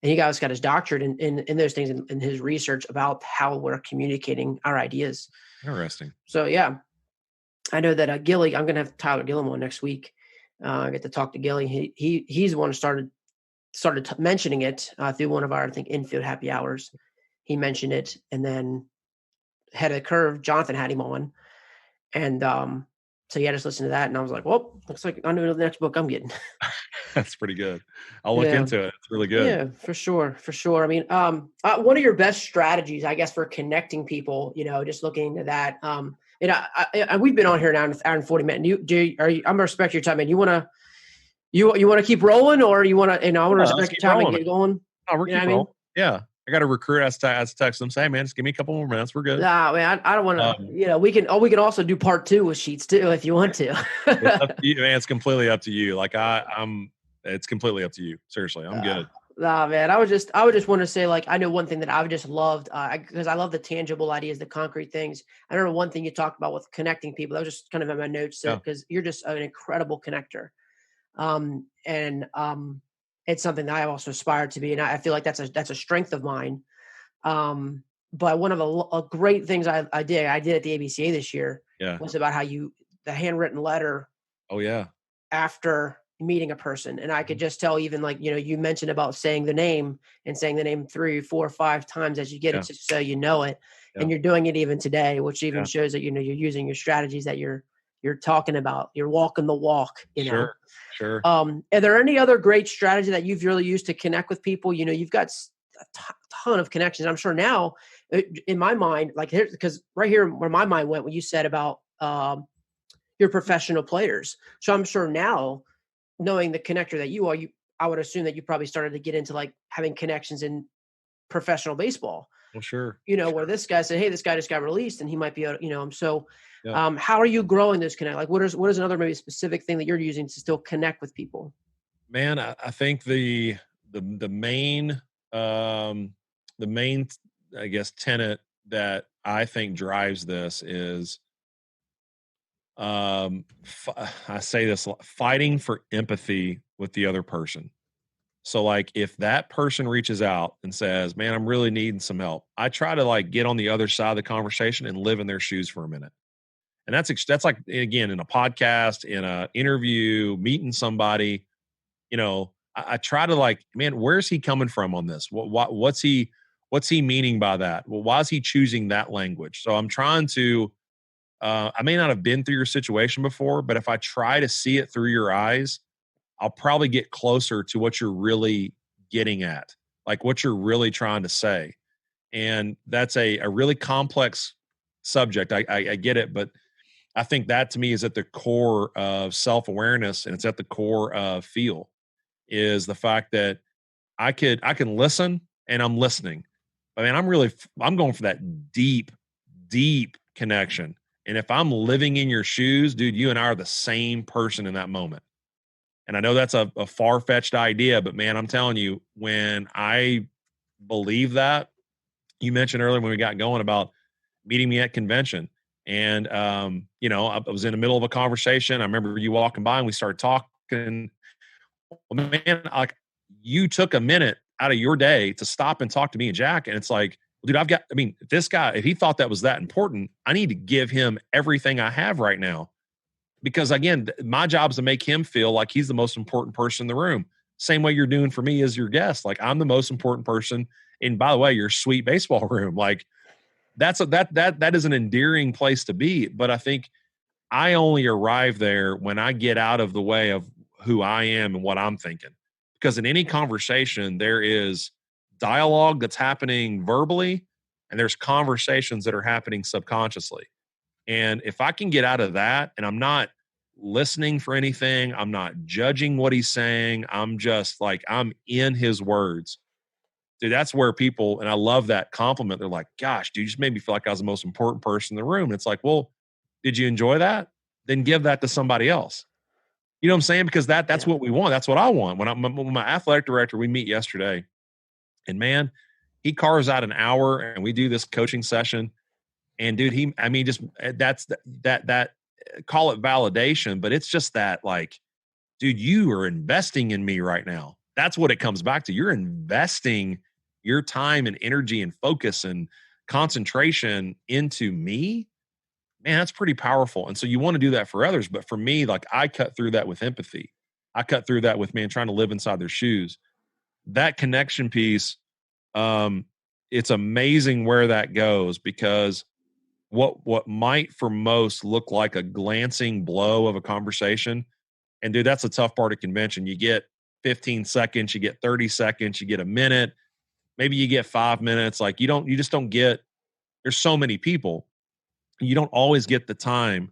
And he got his doctorate in those things, in his research about how we're communicating our ideas. Interesting. So yeah, I know that Gilly. I'm going to have Tyler Gillum on next week. I get to talk to Gilly. He's the one who started mentioning it through one of our, I think, infield happy hours. He mentioned it, and then Head of the Curve, Jonathan had him on, and so yeah, just listen to that, and I was like, well, looks like I know the next book I'm getting. That's pretty good. I'll look Yeah. into it. It's really good. Yeah, for sure, for sure. I mean, one of your best strategies, I guess, for connecting people, just looking into that. We've been on here now an hour and 40 minutes. I'm gonna respect your time, man. You want to keep rolling, or you want to? I want to Yeah, let's respect your keep time and rolling. get going. Oh, we're You know keep what I mean? rolling. Yeah. I got a recruit. I text them, say, hey man, just give me a couple more minutes. We're good. Nah, man, I don't want to. Um, We can also do part two with Sheets too if you want it's up to. to you, man. It's completely up to you. Like it's completely up to you. Seriously, I'm Uh, good. Nah, man. I would just want to say, like, I know one thing that I've just loved, because I love the tangible ideas, the concrete things. I don't know one thing you talked about with connecting people. That was just kind of in my notes Yeah, because you're just an incredible connector. And it's something that I also aspire to be, and I feel like that's a strength of mine. Um, but one of the great things I did at the ABCA this year yeah. was about how the handwritten letter Oh, yeah. after meeting a person. And I could Mhm. just tell, even like, you mentioned about saying the name and saying the name 3, 4, 5 times as you get it, Yeah, just so you know it. yeah, And you're doing it even today, which even yeah. shows that, you're using your strategies that you're talking about. You're walking the walk. Sure, sure. Are there any other great strategy that you've really used to connect with people? You've got ton of connections. I'm sure now, in my mind, like here, because right here where my mind went when you said about your professional players. So I'm sure now, knowing the connector that you are, I would assume that you probably started to get into like having connections in professional baseball. Well, sure, Where sure. this guy said, "Hey, this guy just got released, and he might be able." So, Yeah. how are you growing those connect? Like, what is another maybe specific thing that you're using to still connect with people? Man, I think the main, um the main, I guess, tenet that I think drives this is, I say this fighting for empathy with the other person. So, like, if that person reaches out and says, "Man, I'm really needing some help," I try to like get on the other side of the conversation and live in their shoes for a minute. And that's like, again, in a podcast, in a interview, meeting somebody. I try to like, man, where's he coming from on this? What's he meaning by that? Well, why is he choosing that language? So I'm trying to. I may not have been through your situation before, but if I try to see it through your eyes, I'll probably get closer to what you're really getting at, like what you're really trying to say. And that's a really complex subject. I get it, but I think that to me is at the core of self awareness, and it's at the core of feel, is the fact that I can listen and I'm listening. I mean, I'm going for that deep, deep connection. And if I'm living in your shoes, dude, you and I are the same person in that moment. And I know that's a far fetched idea, but man, I'm telling you, when I believe that, you mentioned earlier when we got going about meeting me at convention. And I was in the middle of a conversation. I remember you walking by and we started talking. Well, man, like, you took a minute out of your day to stop and talk to me and Jack. And it's like, dude, if this guy, if he thought that was that important, I need to give him everything I have right now. Because again, my job is to make him feel like he's the most important person in the room. Same way you're doing for me as your guest. Like, I'm the most important person. And by the way, your sweet baseball room. Like, that is an endearing place to be. But I think I only arrive there when I get out of the way of who I am and what I'm thinking. Because in any conversation, there is dialogue that's happening verbally, and there's conversations that are happening subconsciously. And if I can get out of that and I'm not listening for anything, I'm not judging what he's saying, I'm just like, I'm in his words. Dude, that's where people, and I love that compliment. They're like, gosh, dude, you just made me feel like I was the most important person in the room. And it's like, well, did you enjoy that? Then give that to somebody else. You know what I'm saying? Because that's Yeah. what we want. That's what I want. When my athletic director, we meet yesterday, and man, he carves out an hour and we do this coaching session. And dude, I mean, just that's that call it validation, but it's just that, like, dude, you are investing in me right now. That's what it comes back to. You're investing your time and energy and focus and concentration into me. Man, that's pretty powerful. And so you want to do that for others. But for me, like, I cut through that with empathy. I cut through that with, man, trying to live inside their shoes. That connection piece, um, it's amazing where that goes, because what might for most look like a glancing blow of a conversation, and dude, that's the tough part of convention. You get 15 seconds, you get 30 seconds, you get a minute, maybe you get 5 minutes. Like, you just don't get, there's so many people. You don't always get the time.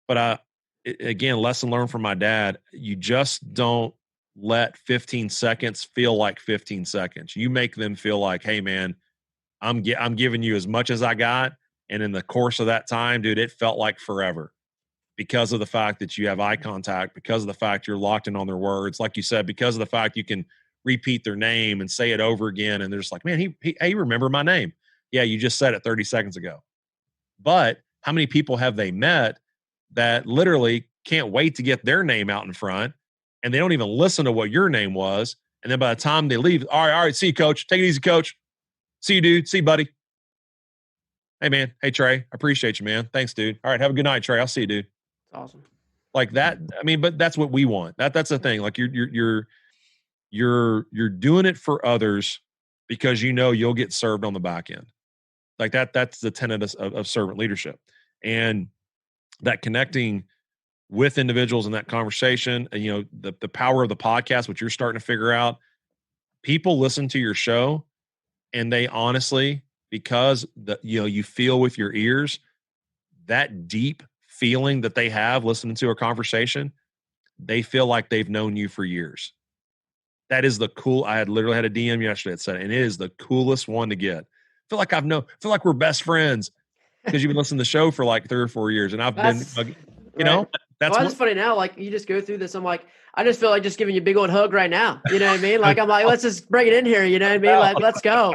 But again, lesson learned from my dad, you just don't let 15 seconds feel like 15 seconds. You make them feel like, hey man, I'm giving you as much as I got. And in the course of that time, dude, it felt like forever, because of the fact that you have eye contact, because of the fact you're locked in on their words, like you said, because of the fact you can repeat their name and say it over again. And they're just like, man, he remembered my name. Yeah, you just said it 30 seconds ago. But how many people have they met that literally can't wait to get their name out in front, and they don't even listen to what your name was? And then by the time they leave, all right, see you, coach. Take it easy, coach. See you, dude. See you, buddy. Hey, man. Hey, Trey. I appreciate you, man. Thanks, dude. All right, have a good night, Trey. I'll see you, dude. That's awesome. Like that. I mean, but that's what we want. That's the thing. Like you're doing it for others because you know you'll get served on the back end. Like that's the tenet of servant leadership. And that connecting with individuals in that conversation, and you know, the power of the podcast, which you're starting to figure out. People listen to your show and they honestly, because you feel with your ears that deep feeling that they have listening to a conversation, they feel like they've known you for years. That is the cool. I had literally had a DM yesterday that said, and it is the coolest one to get. Feel like we're best friends because you've been listening to the show for like 3 or 4 years, and I've been, you know, that's well, funny now. Like you just go through this. I'm like, I just feel like just giving you a big old hug right now. You know what I mean? Like I'm like, let's just bring it in here. You know what I mean? Like let's go.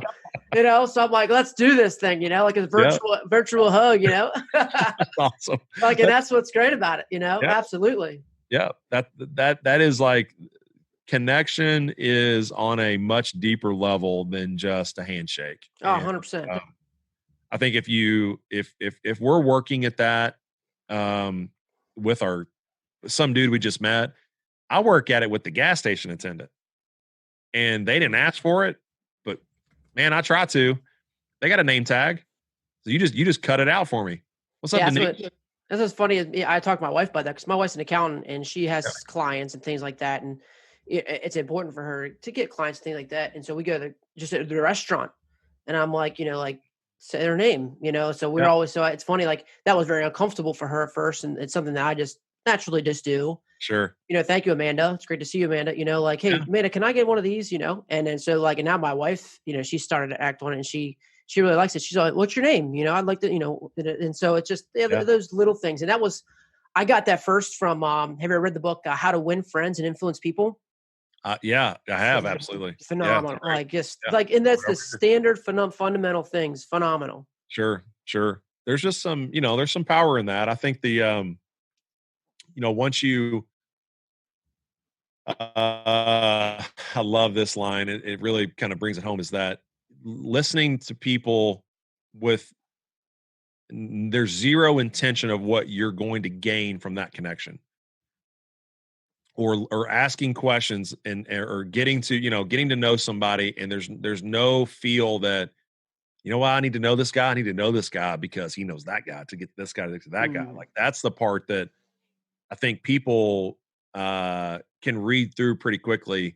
You know, so I'm like, let's do this thing. You know, like a virtual hug. You know, that's awesome. Like, and that's what's great about it. You know, absolutely. Yeah, that is like connection is on a much deeper level than just a handshake. Oh, 100%. I think if we're working at that with some dude we just met, I work at it with the gas station attendant, and they didn't ask for it, but man, I try to. They got a name tag, so you just cut it out for me. What's up, Denise? That's what's funny. I talk to my wife about that because my wife's an accountant and she has clients and things like that, and it's important for her to get clients and things like that. And so we go to the restaurant, and I'm like, you know, like say their name, you know. So we're always it's funny. Like that was very uncomfortable for her at first, and it's something that I just naturally just do. Sure. You know, thank you, Amanda. It's great to see you, Amanda. You know, like, hey, Amanda, can I get one of these? You know, and then so like, and now my wife, you know, she started to act on it, and she really likes it. She's like, what's your name? You know, I'd like to, you know, and so it's just those little things. And I got that first from, have you ever read the book, How to Win Friends and Influence People? Yeah, I have. Absolutely. Phenomenal. And that's the standard fundamental things. Phenomenal. Sure. There's just some, there's some power in that. I think once you, I love this line. It really kind of brings it home, is that listening to people there's zero intention of what you're going to gain from that connection, or asking questions or getting to know somebody. And there's no feel that, you know what, I need to know this guy. I need to know this guy because he knows that guy to get this guy to that guy. Like that's the part that I think people can read through pretty quickly,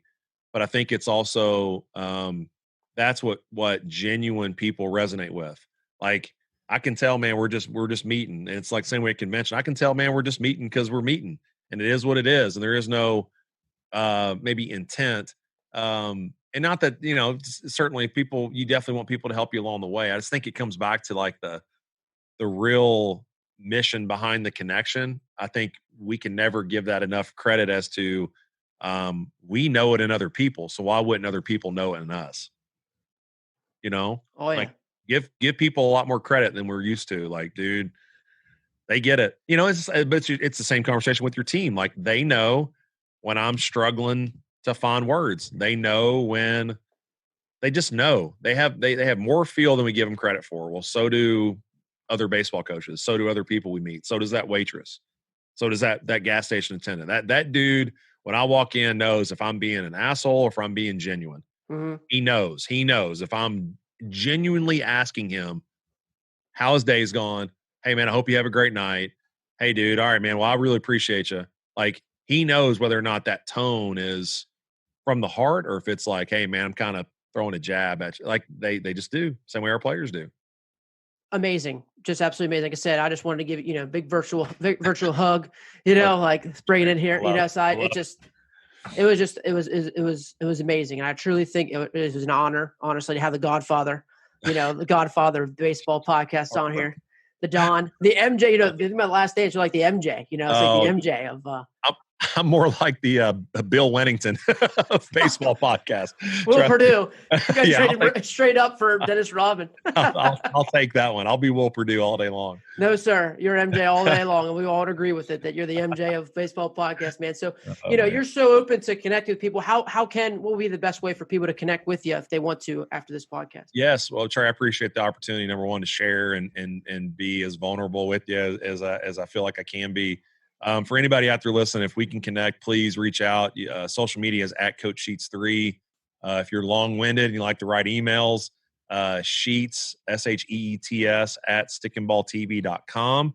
but I think it's also that's what genuine people resonate with. Like I can tell, man, we're just meeting, and it's like same way at convention. I can tell, man, we're just meeting because we're meeting, and it is what it is, and there is no maybe intent. And not that certainly you definitely want people to help you along the way. I just think it comes back to like the real mission behind the connection. I think we can never give that enough credit as to we know it in other people, so why wouldn't other people know it in us? Oh yeah. Like give people a lot more credit than we're used to. Like, dude, they get it. It's the same conversation with your team. Like they know when I'm struggling to find words. They know when they just know. They have more feel than we give them credit for. Well, so do other baseball coaches. So do other people we meet. So does that waitress. So does that gas station attendant. That dude, when I walk in, knows if I'm being an asshole or if I'm being genuine. Mm-hmm. He knows if I'm genuinely asking him how his day's gone. Hey man, I hope you have a great night. Hey dude, all right man, well I really appreciate you. Like he knows whether or not that tone is from the heart or if it's like, hey man, I'm kind of throwing a jab at you. Like they just do, same way our players do. Amazing, just absolutely amazing. Like I said, I just wanted to give you, a big virtual hug. Like bring it in here. It was amazing, and I truly think it was an honor, honestly, to have the Godfather, the Godfather of baseball podcast on here, the Don, the MJ. My last name is like the MJ. It's like the MJ of. I'm more like the Bill Wennington of baseball podcast. Will Purdue. You got Yeah, straight up for Dennis Rodman. I'll take that one. I'll be Will Purdue all day long. No, sir. You're MJ all day long, and we all agree with it that you're the MJ of baseball podcast, man. So, Man. You're so open to connect with people. What will be the best way for people to connect with you if they want to after this podcast? Yes. Well, Trey, I appreciate the opportunity, number one, to share and be as vulnerable with you as I feel like I can be. For anybody out there listening, if we can connect, please reach out. Social media is at Coach Sheets 3. If you're long-winded and you like to write emails, Sheets, SHEETS at stickandballtv.com.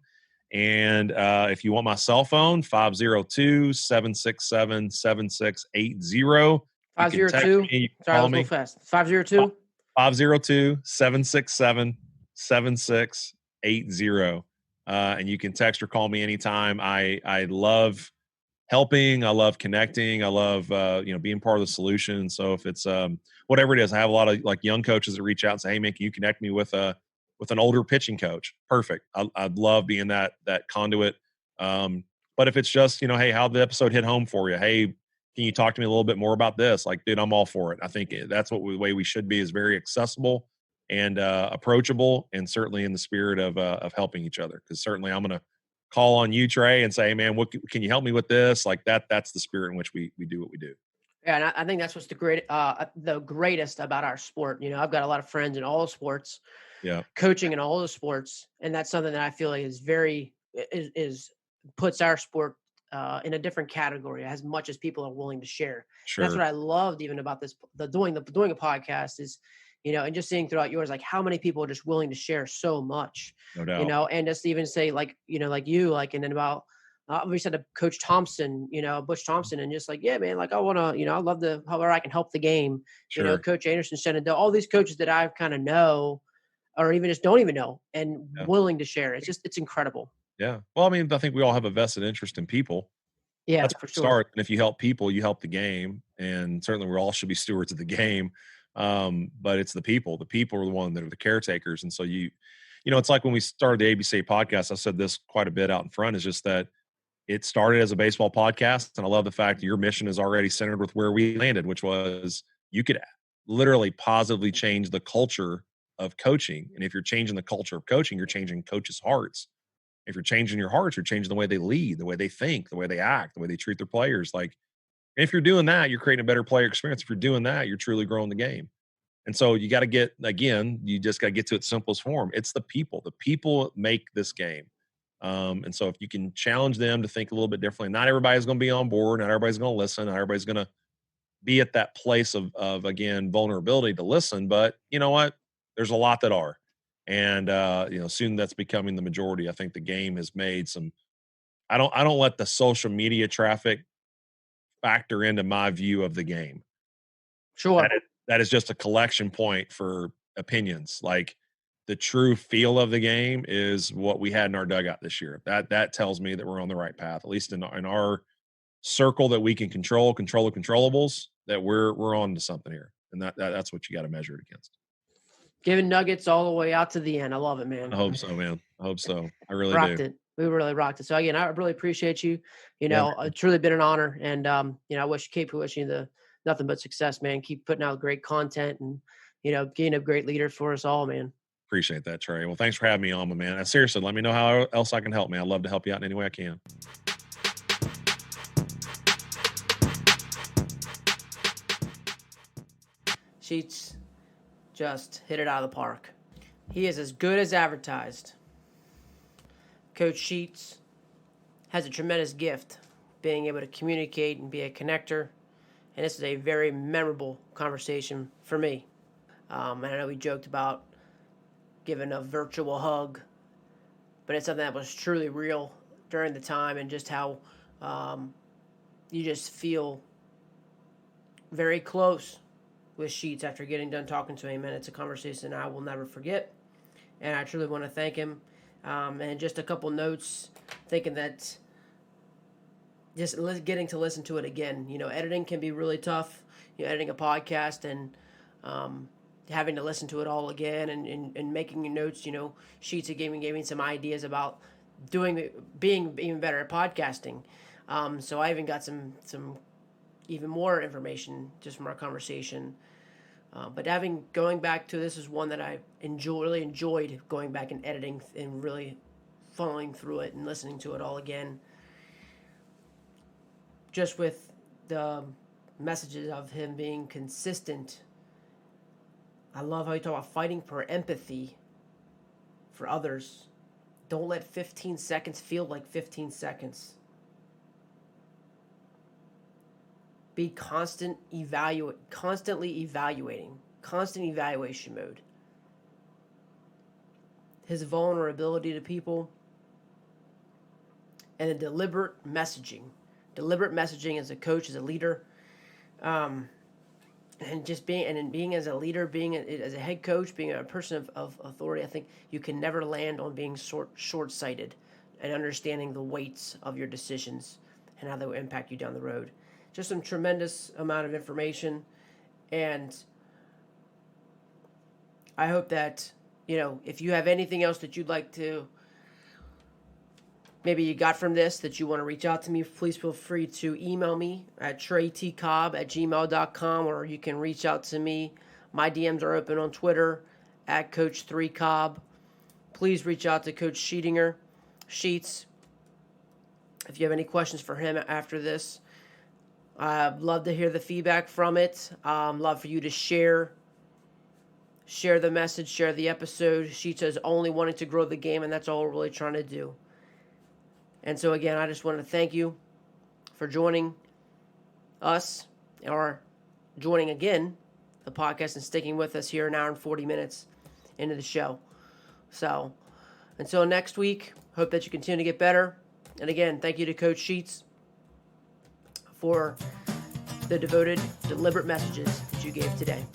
And if you want my cell phone, 502-767-7680. 502. Sorry, let's go fast. 502. 502-767-7680. And you can text or call me anytime. I love helping. I love connecting. I love, being part of the solution. So if it's whatever it is, I have a lot of like young coaches that reach out and say, hey man, can you connect me with an older pitching coach? Perfect. I'd love being that conduit. But if it's just, hey, how'd the episode hit home for you? Hey, can you talk to me a little bit more about this? Like, dude, I'm all for it. I think that's the way we should be, is very accessible and approachable, and certainly in the spirit of helping each other. Because certainly I'm going to call on you, Trey, and say, hey, man, can you help me with this? Like that's the spirit in which we do what we do. Yeah, and I think that's what's the greatest about our sport. I've got a lot of friends in all the sports, coaching in all the sports, and that's something that I feel like is puts our sport in a different category as much as people are willing to share. Sure. That's what I loved even about this, doing a podcast is, and just seeing throughout yours, like how many people are just willing to share so much, no doubt. And just even say like and then about, we said to Coach Thompson, Butch Thompson, and just like, yeah, man, like I want to, I love however I can help the game, Sure. Coach Anderson, Shenandoah, all these coaches that I kind of know, or even just don't even know, and willing to share. It's incredible. Yeah. Well, I mean, I think we all have a vested interest in people. Yeah, that's for sure. Sure. Start. And if you help people, you help the game. And certainly we all should be stewards of the game. But it's the people. The people are the one that are the caretakers. And so it's like when we started the ABC podcast, I said this quite a bit out in front, is just that it started as a baseball podcast. And I love the fact that your mission is already centered with where we landed, which was you could literally positively change the culture of coaching. And if you're changing the culture of coaching, you're changing coaches' hearts. If you're changing your hearts, you're changing the way they lead, the way they think, the way they act, the way they treat their players. Like, if you're doing that, you're creating a better player experience. If you're doing that, you're truly growing the game. And so you got to you just got to get to its simplest form. It's the people. The people make this game. And so if you can challenge them to think a little bit differently, not everybody's going to be on board. Not everybody's going to listen. Not everybody's going to be at that place of again, vulnerability to listen. But you know what? There's a lot that are. And soon that's becoming the majority. I think the game has made some. I don't let the social media traffic factor into my view of the game. Sure, that is just a collection point for opinions. Like, the true feel of the game is what we had in our dugout this year. That tells me that we're on the right path, at least in our circle that we can control the controllables. That we're on to something here, and that's what you got to measure it against. Giving nuggets all the way out to the end. I love it, man. I hope so, man. I hope so. I really rocked do. it. We really rocked it. So again, I really appreciate you. It's truly been an keep wishing you nothing but success, man. Keep putting out great content and, being a great leader for us all, man. Appreciate that, Trey. Well, thanks for having me on, my man. Seriously, let me know how else I can help, man. I'd love to help you out in any way I can. Sheets just hit it out of the park. He is as good as advertised. Coach Sheets has a tremendous gift, being able to communicate and be a connector. And this is a very memorable conversation for me. And I know we joked about giving a virtual hug, but it's something that was truly real during the time, and just how you just feel very close with Sheets after getting done talking to him. And it's a conversation I will never forget. And I truly want to thank him. And just a couple notes, thinking that just getting to listen to it again. Editing can be really tough. Editing a podcast and having to listen to it all again and making your notes. Sheets of Gaming gave me some ideas about being even better at podcasting. So I even got some even more information just from our conversation. But going back to this is one that I really enjoyed going back and editing and really following through it and listening to it all again. Just with the messages of him being consistent. I love how you talk about fighting for empathy for others. Don't let 15 seconds feel like 15 seconds. Be constantly evaluating, constant evaluation mode. His vulnerability to people, and a deliberate messaging as a coach, as a leader, and just being as a leader, being as a head coach, being a person of authority. I think you can never land on being short-sighted and understanding the weights of your decisions and how they will impact you down the road. Just some tremendous amount of information, and I hope that, if you have anything else that you'd like to, maybe you got from this that you want to reach out to me, please feel free to email me at treytcobb@gmail.com, or you can reach out to me. My DMs are open on Twitter at Coach3Cobb. Please reach out to Coach Sheetinger, Sheets, if you have any questions for him after this. I'd love to hear the feedback from it. Love for you to share the message, share the episode. Sheets is only wanting to grow the game, and that's all we're really trying to do. And so again, I just wanted to thank you for joining us, or joining again the podcast and sticking with us here an hour and 40 minutes into the show. So until next week, hope that you continue to get better. And again, thank you to Coach Sheets for the devoted, deliberate messages that you gave today.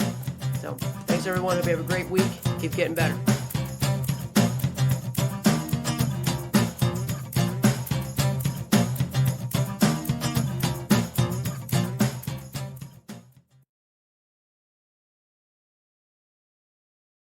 So thanks everyone. Hope you have a great week. Keep getting better.